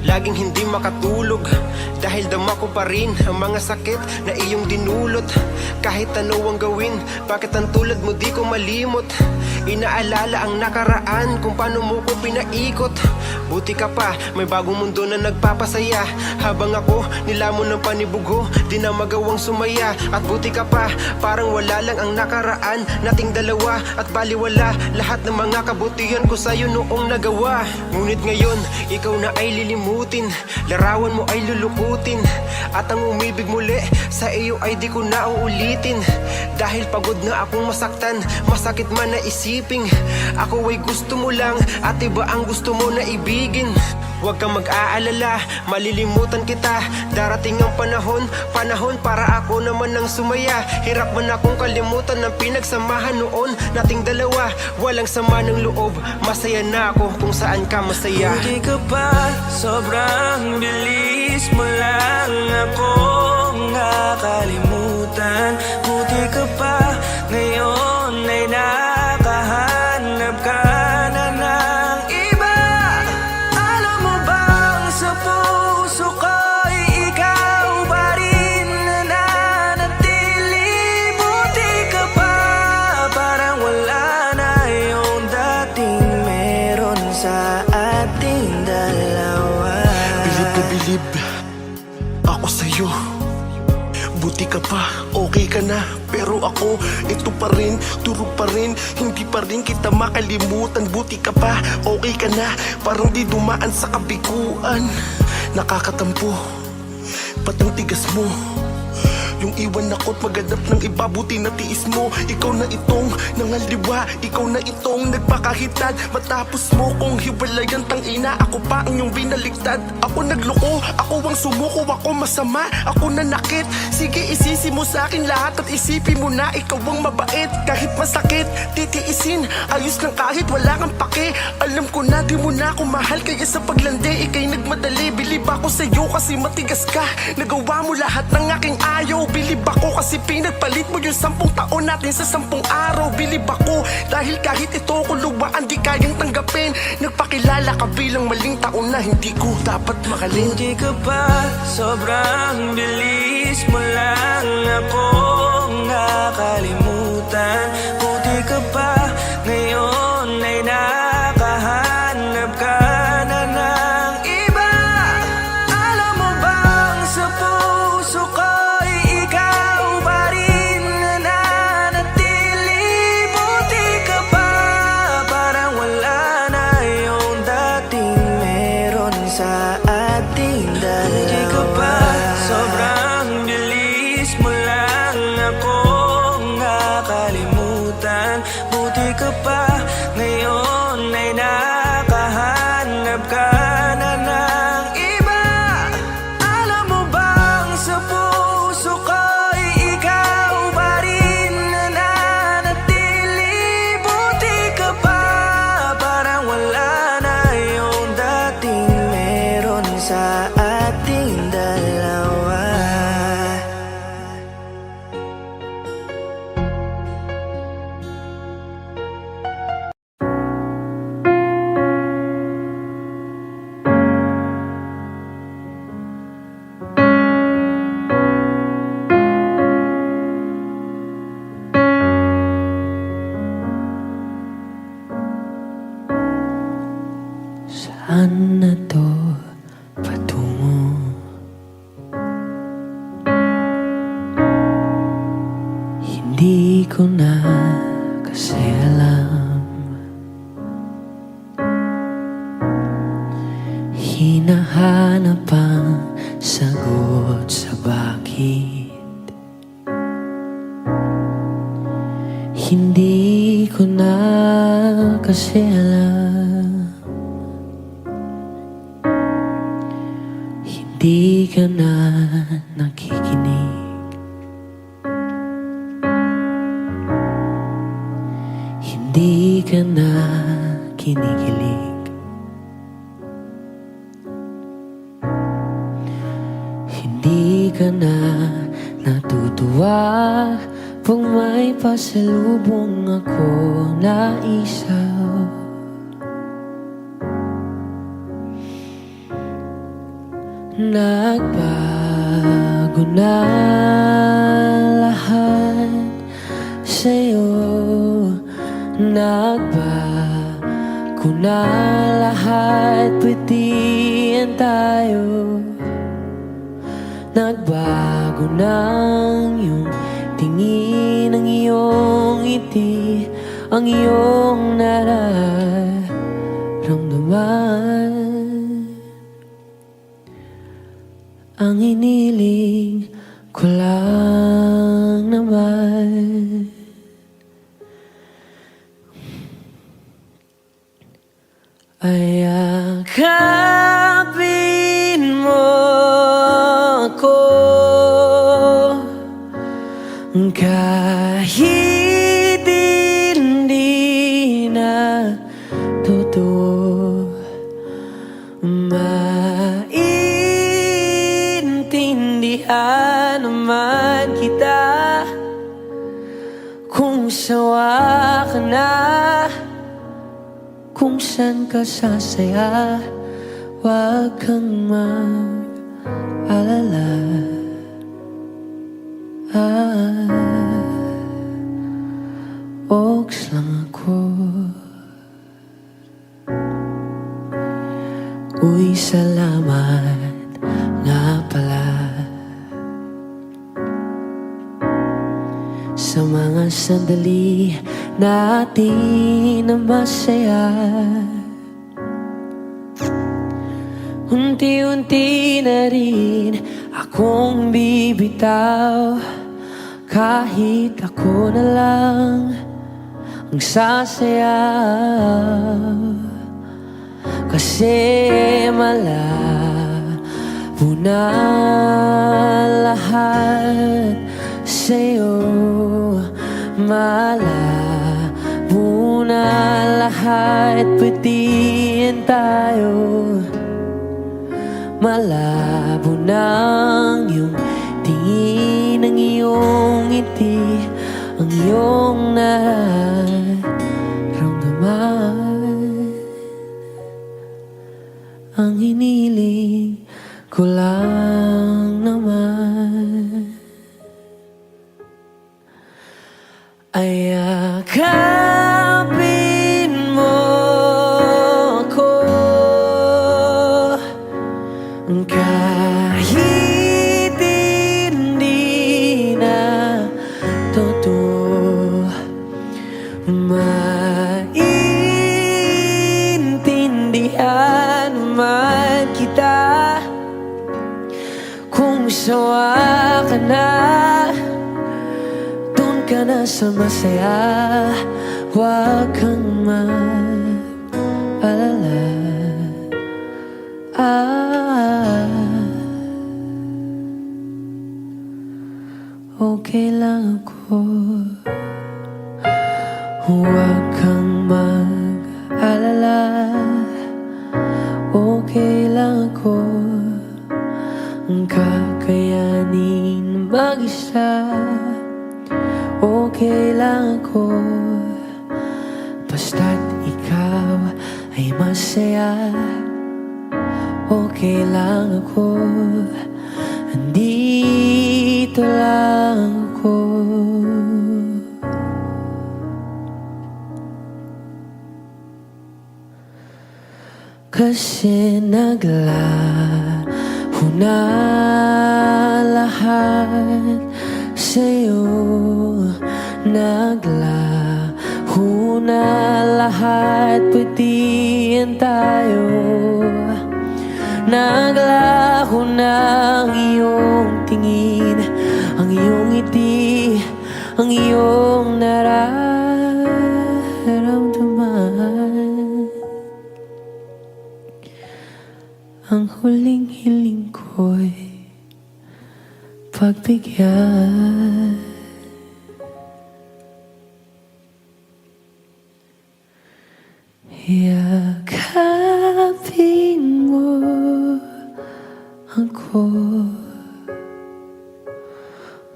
laging hindi makatulog dahil dama ko pa rin ang mga sakit na iyong dinulot. Kahit ano ang gawin, bakit ang tulad mo di ko malimot? Inaalala ang nakaraan kung paano mo ko pinaikot. Buti ka pa, may bagong mundo na nagpapasaya. Habang ako, nilamon ng panibugho, di na magawang sumaya. At buti ka pa, parang wala lang ang nakaraan nating dalawa. At baliwala lahat ng mga kabutihan ko sa'yo noong nagawa. Ngunit ngayon, ikaw na ay lilimutin, larawan mo ay lulukutin, at ang umibig muli sa iyo ay di ko na uulitin. Dahil pagod na akong masaktan, masakit man na isiping ako ay gusto mo lang at iba ang gusto mo na ibigin. Huwag kang mag-aalala, malilimutan kita. Darating ang panahon para ako naman ang sumaya. Hirap man akong kalimutan ng pinagsamahan noon nating dalawa. Walang sama ng loob, masaya na ako kung saan ka masaya. Buti ka pa, sobrang bilis mo lang akong nakalimutan. Buti ka pa, ngayon ay nakahanap ka na ng iba. Alam mo bang sa puso ko'y ikaw pa rin nananatili? Buti ka pa, parang wala na yung dating meron sa ating dalawa. Bilib na bilib ako sa'yo. Buti ka pa, okay ka na. Pero ako, ito pa rin, turo pa rin, hindi pa rin kita makalimutan. Buti ka pa, okay ka na, parang di dumaan sa kabiguan. Nakakatampo, ba't ang tigas mo? Yung iwan ako't maghanap ng iba, buti na tiis mo. Ikaw na itong nangaliwa, ikaw na itong nagpakahitad. Matapos mo kong hiwalayan, tangina, ako pa ang iyong binaligtad. Ako nagloko, ako ang sumuko, ako masama, ako nanakit. Sige, isisi mo sa akin lahat at isipin mo na ikaw ang mabait. Kahit masakit, titiisin, ayos lang kahit wala kang pake. Alam ko na di mo na ako mahal, kaya sa paglandi ikay nagmadali. Bilib ako sa'yo kasi matigas ka, nagawa mo lahat ng aking ayaw. Bilib ako kasi pinagpalit mo yung 10 taon natin sa 10 araw. Bilib ako dahil kahit ito ko luwaan di kayang tanggapin. Nagpakilala ka bilang maling taon na hindi ko dapat makalin. Buti ka pa, sobrang bilis mo lang akong nakalimutan. Buti ka pa, ngayon ay nakahanap ka na ng iba. Alam mo bang sa puso ko'y ikaw pa rin nananatili? Buti ka pa, parang wala na yung dating meron sa ating dalawa. Buti ka pa, sobrang bilis mo lang akong nakalimutan. Buti ka pa, ngayon ay nakahanap ka na ng iba. Alam mo bang sa puso ko'y ikaw pa rin nananatili? Buti ka pa, parang wala na yung dating meron sa ating dalawa. Saan na to patungo? Hindi ko na kasi alam. Hinahanap ang sagot sa bakit. Hindi ko na kasi alam. Hindi ka na nakikinig. Hindi ka na kinikilig. Hindi ka na natutuwa pag may pasalubong ako na isaw. Nagbago na lahat sa'yo. Nagbago na lahat, pwedihan tayo. Nagbago na ang iyong tingin, ang iyong ngiti, ang iyong nararamdaman. Ang hiniling ko lang naman ay yakapin mo ako, kahit hindi na totoo. Maintindihan naman kita kung sawa ka na, kung saan ka sasaya. Huwag kang mag-alala. Oks lang ako. Uy, salamat nga pala sa mga sandali natin na masaya. Unti-unti na rin akong bibitaw, kahit ako na lang ang sasayaw. Kasi malabo na lahat sa'yo. Malabo na lahat, pwedihan tayo. Malabo na ang iyong tingin, ang iyong ngiti, ang iyong nararamdaman. Ang hiniling ko lang naman ay yakapin mo ako, kahit hindi na totoo. Maintindihan naman kita kung sawa ka na, doon ka na sa masaya. Huwag kang mag-alala. Okay lang ako. Huwag kang mag-alala. Okay lang ako. Ang kakayanin mag-isa. Okay lang ako. Basta't ikaw ay masaya. Okay lang ako. Andito lang ako. Kasi naglaho na lahat sa'yo. Naglaho na lahat, pwedihan tayo. Naglaho na ang iyong tingin, ang iyong ngiti, ang iyong nararamdaman. Ang huling hiling ko'y pagbigyan. Yakapin mo ako,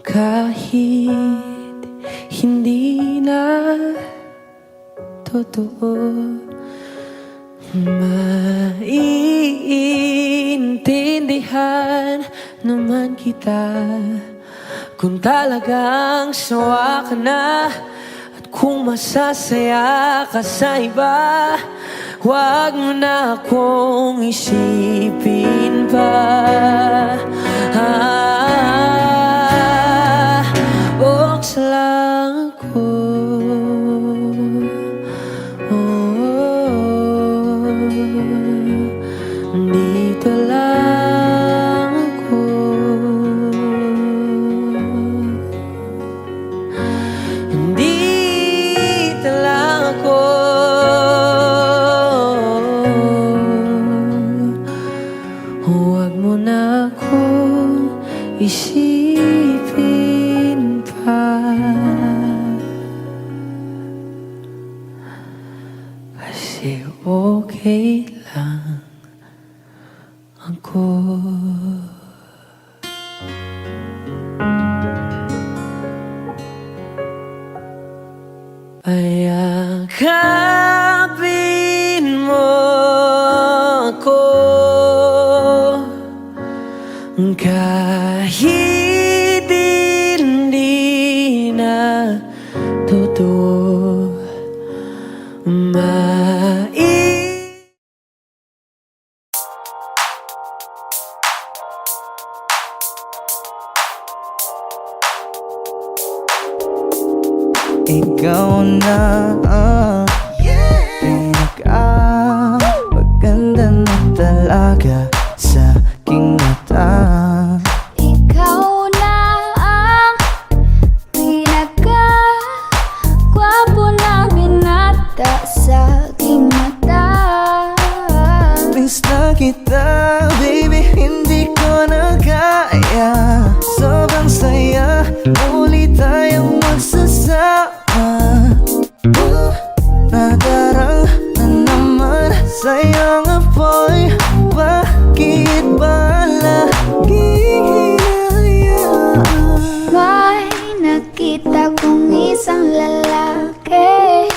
kahit hindi na totoo. Maiintindihan naman kita kung talagang sawa ka na. At kung masasaya ka sa iba, huwag mo na akong isipin pa. Buksa lang ako. Dito lang ako. Dito lang ako. Huwag mo na akong isipin pa. Kasi okay lang ako. Payakapin mo ako kahit hindi na totoo. Ikaw na ang maganda na talaga sa aking mata. Ikaw na ang pinaka-gwapo na binata sa aking mata. Miss na kita, baby, hindi ko na kaya. Sobrang saya, muli tayong magsasama. Nadarang na naman sa'yo nga boy. Bakit ba laging hinayaan? May nakita kong isang lalaki,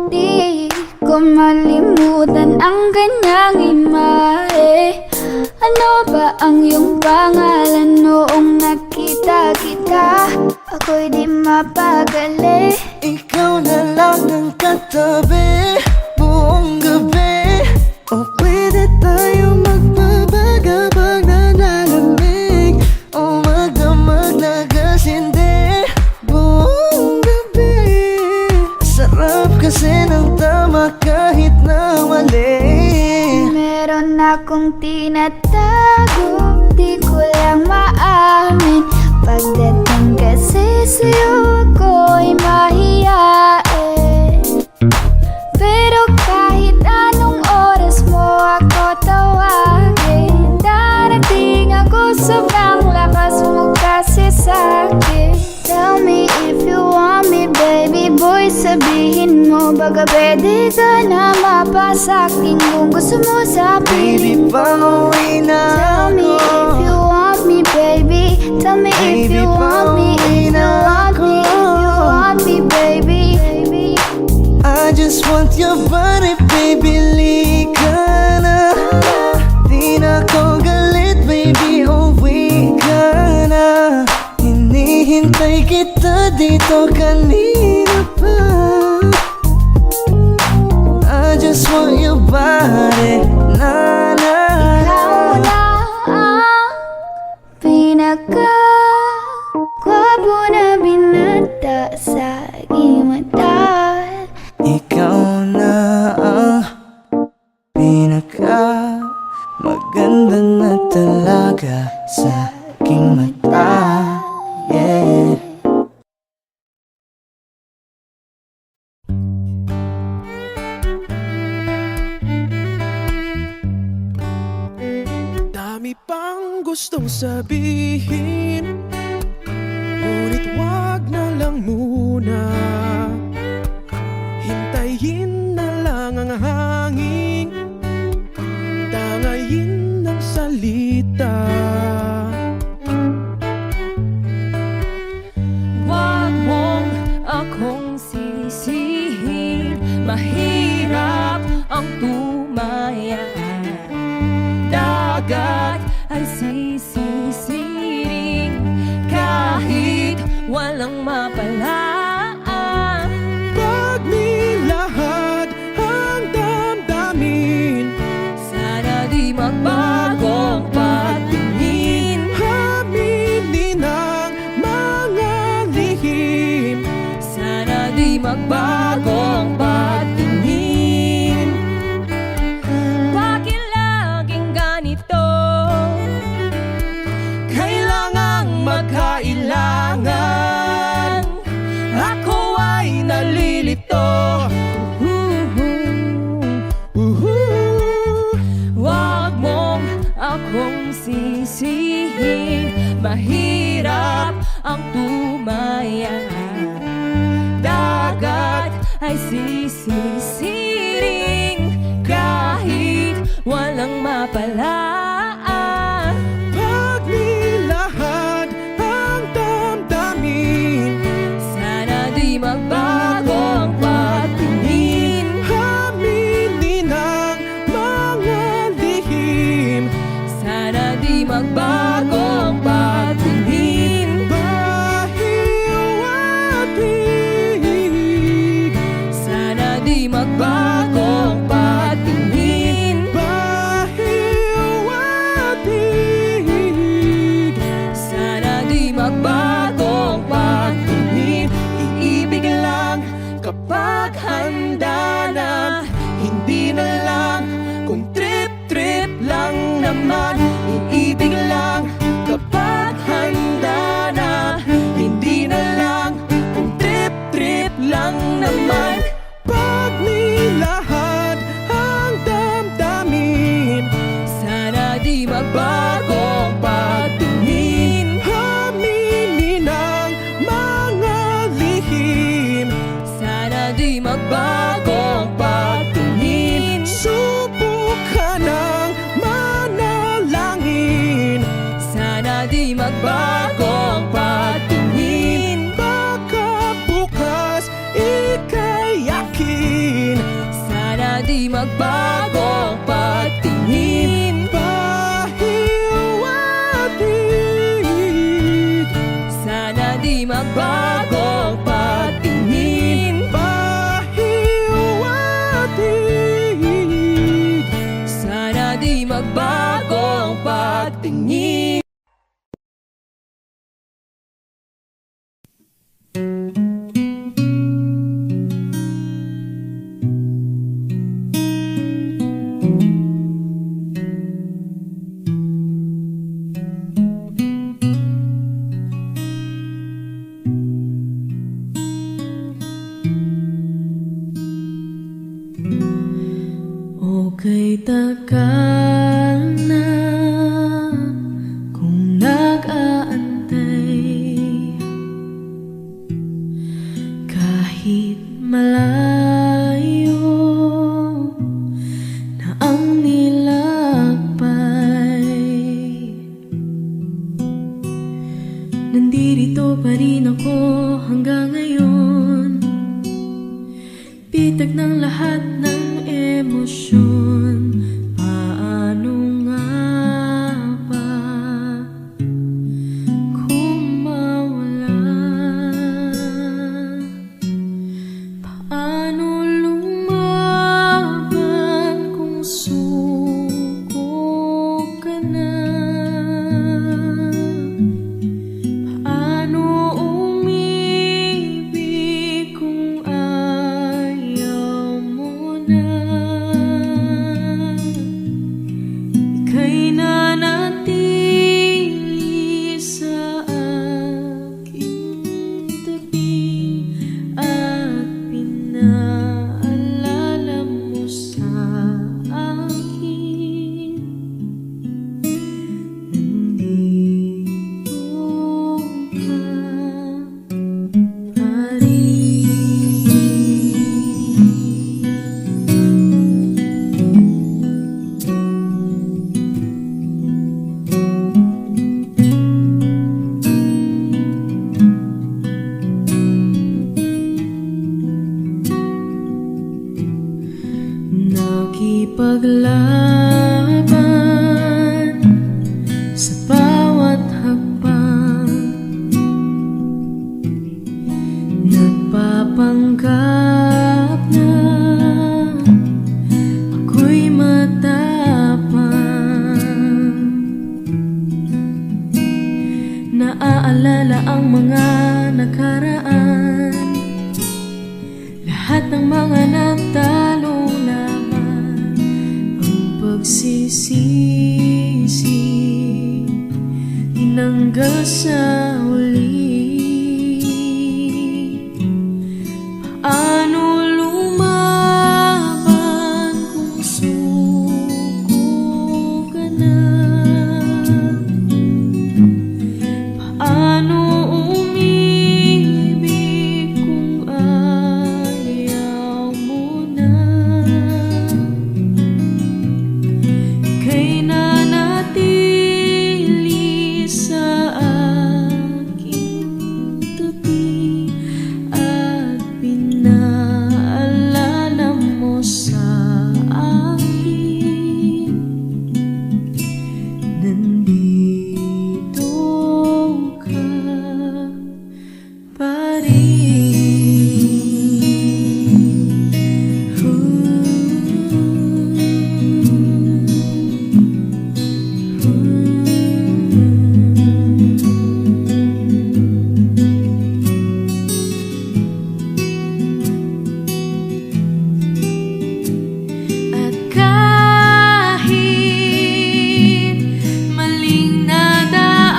di ko malimutan ang kanyang imahe. Ano ba ang iyong pangalan noong nakita kita? Ako'y di mapagali. Ikaw na lang ang katabi buong gabi. O pwede tayo magpabagabag na lalamig, o magdamag na gasindi buong gabi. Sarap kasi ng tama kahit na mali. Meron akong tinatago, di ko lang maamin. Pagdating kasi sa'yo ako'y mahiyain. Pero kahit anong oras mo ako tawagin, darating ako, sobrang lakas mo kasi sa'kin. Tell me if you want me, baby boy, sabihin mo. Baga pwede ka na mapasakin kung gusto mo sa Baby, piling ko. pauwi na Tell me if you want me, baby. Tell me if you want me, if you want me, if you want me, baby. I just want your body, baby, lika na. Di na ko galit, baby, uwi ka na. Hinihintay kita dito kanina pa. I just want your body, na na. Ikaw na ang pinaka-gwapo na binata sa aking mata. Ikaw na ang pinaka maganda na talaga sa aking mata. Yeah. Dami pang gustong sabihin, ngunit wag na lang muna. Hintayin na lang ang hangin, tangayin ng salita. Wag mong akong sisihin, mahirap ang tumayo. walang mapalaan. Pag nilahad ang damdamin, Sana di magbagong pagtingin. aminin ang mga lihim. Sana di magbagong pagtingin. Bakit laging ganito? Kailangang magkailangan. Ako ay nalilito. Wag mong akong sisihin. Mahirap ang tumaya. Dagat ay sisisiring kahit walang mapalaan. Pag nilahad ang damdamin, Sana di magbagong pagtingin. aminin ang mga lihim. Sana di magbagong pagtingin. Pahiwatig, Sana di magbagong pagtingin. pahiwatig. Sana di magbagong pagtingin. Iibig lang kapag handa na, hindi na lang kung trip-trip lang naman. Iibig lang kapag handa na, hindi na lang kung trip-trip lang naman. Pag nilahad ang damdamin, Sana di magbagong pagtingin. aminin ang mga lihim. Sana di magbagong pagtingin. Subukan ng manalangin. Sana di magbagong pagtingin. Baka bukas ika'y yakin. Sana di magbagong pagtingin. Pahiwatig, Sana di magbagong pagtingin. pahiwatig. Sana di magbagong pagtingin. Okay, tagal na kung nag-aantay. Kahit malayo na ang nilakbay, nandito pa rin ako hanggang ngayon. Bitag ng lahat ng emosyon. Paano nga ba kung mawala? Paano lumaban kung suko ka na? Paano umibig kung ayaw mo na? Ika'y nanatili sa aking tabi at pinaalala mo sa akin. Nandito ka pa rin. Nakipaglaban sa bawat hakbang, panggap na ako'y matapang. Naaalala ang mga nakaraan, lahat ng mga natalong laban, ang pagsisisi tinanggal sa uli. Paano lumaban kung suko ka na? Paano umibig kung ayaw mo na? Ika'y nanatili sa aking tabi at pinaalala mo sa akin, nandito ka pa At kahit maling nadaanan,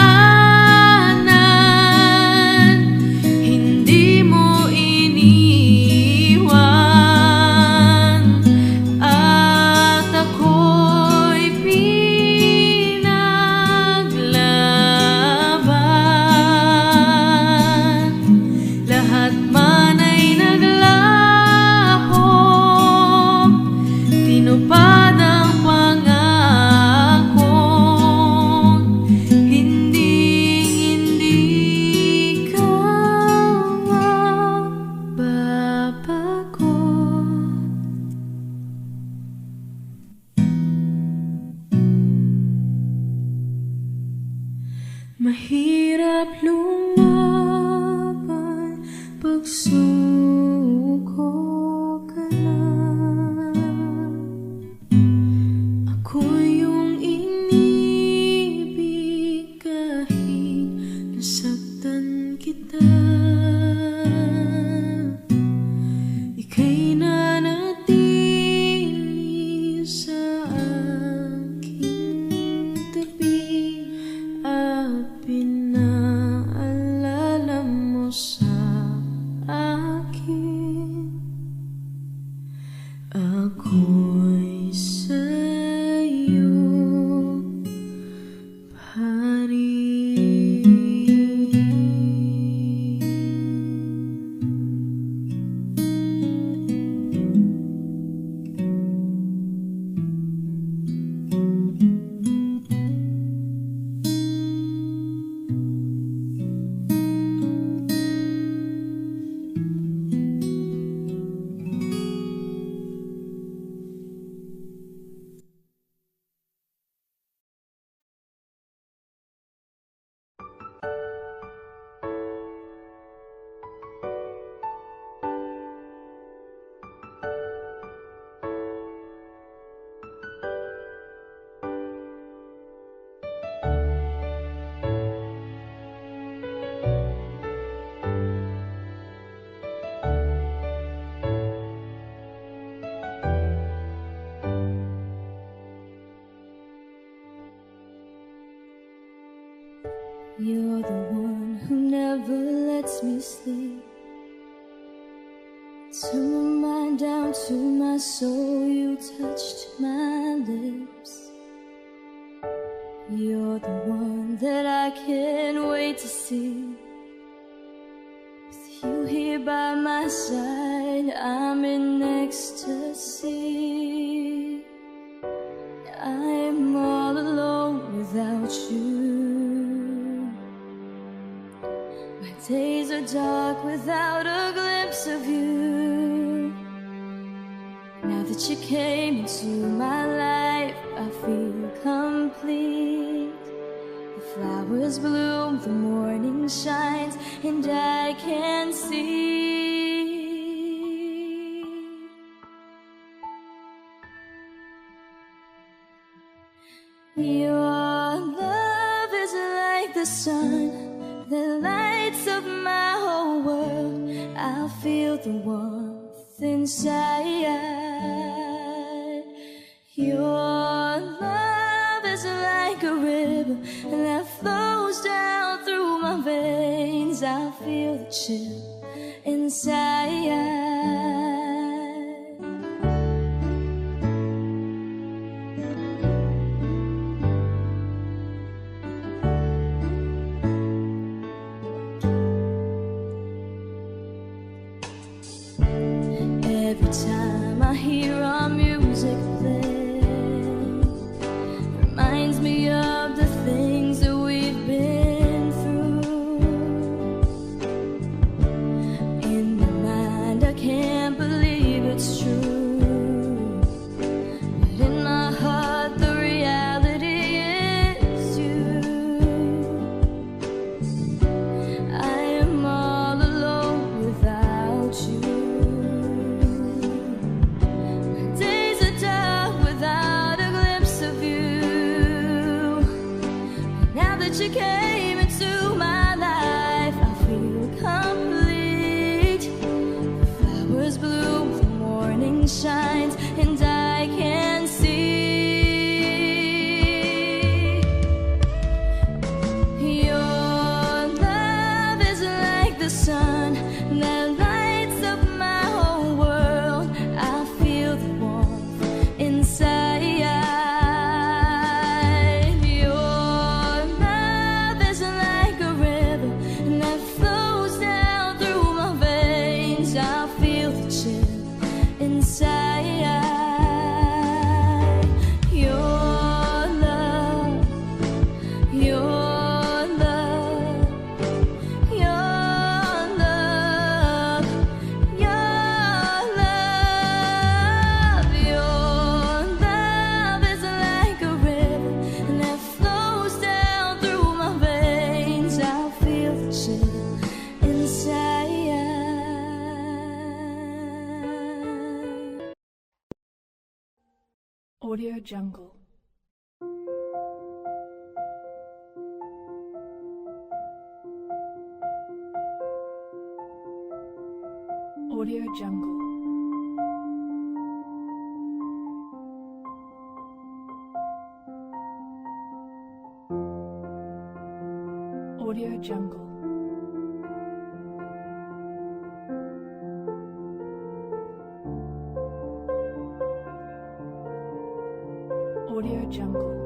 hindi mo iniwan, at ako'y pinaglaban. Lahat man ay naglaho, tinupad ang pangako, hindi ka mababago. Mahirap lumaban pag suko ka na. Ako yung inibig kahit nasaktan kita. Ika'y nanatili sa aking tabi at pinaalala mo sa akin, ako'y sa'yo pa rin. You're the one who never lets me sleep. Turn my mind down to my soul, you touched my lips. You're the one that I can't wait to see. With you here by my side, I'm in ecstasy. I'm all alone without you. My days are dark without a glimpse of you. Now that you came into my life, I feel complete. The flowers bloom, the morning shines, and I can see sun that lights up my whole world. I feel the warmth inside. Your love is like a river that flows down through my veins. I feel the chill inside. Every time I hear our music play, reminds me of the things that we've been through. In my mind, I can't believe it's true, but in my heart, the reality is you. I am all alone without you. Days are dark without a glimpse of you. Now that you came into my life, I feel complete. The flowers bloom, the morning shines, and I can see. Your love is like the sun that lights up my whole world. I feel the warmth inside. Your love is like a river that flows down through my veins. I feel the chill inside. Your love, your love, your love, your love. Your love is like a river that flows down through my veins. I feel the chill inside. Audio Jungle. Audio Jungle. Audio Jungle. Audio Jungle.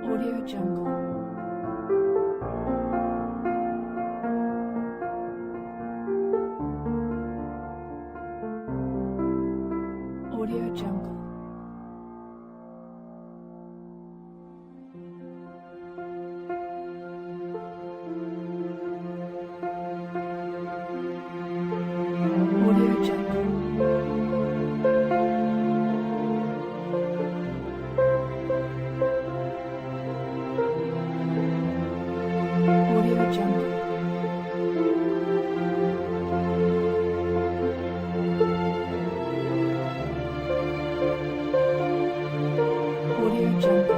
Audio Jungle. Audio Jungle. Audio Jungle. Audio Jungle. Audio Jungle. Audio Jungle.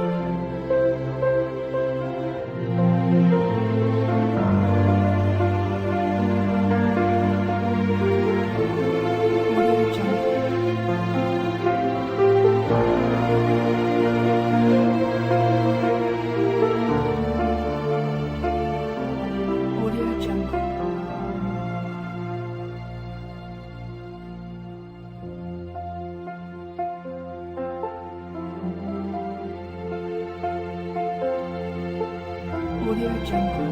Audio Jungle. Audio Jungle.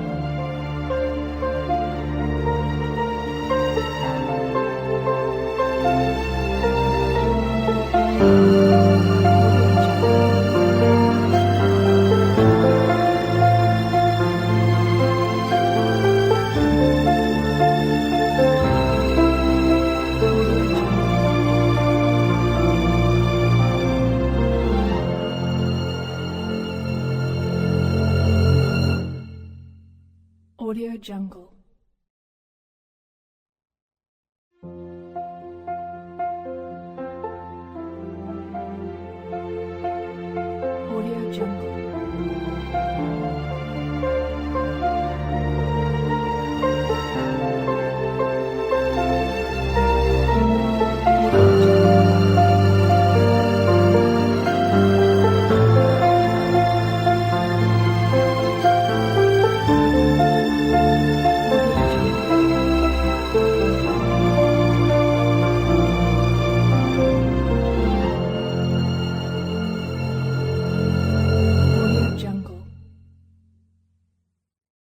Audio Jungle. Jungle.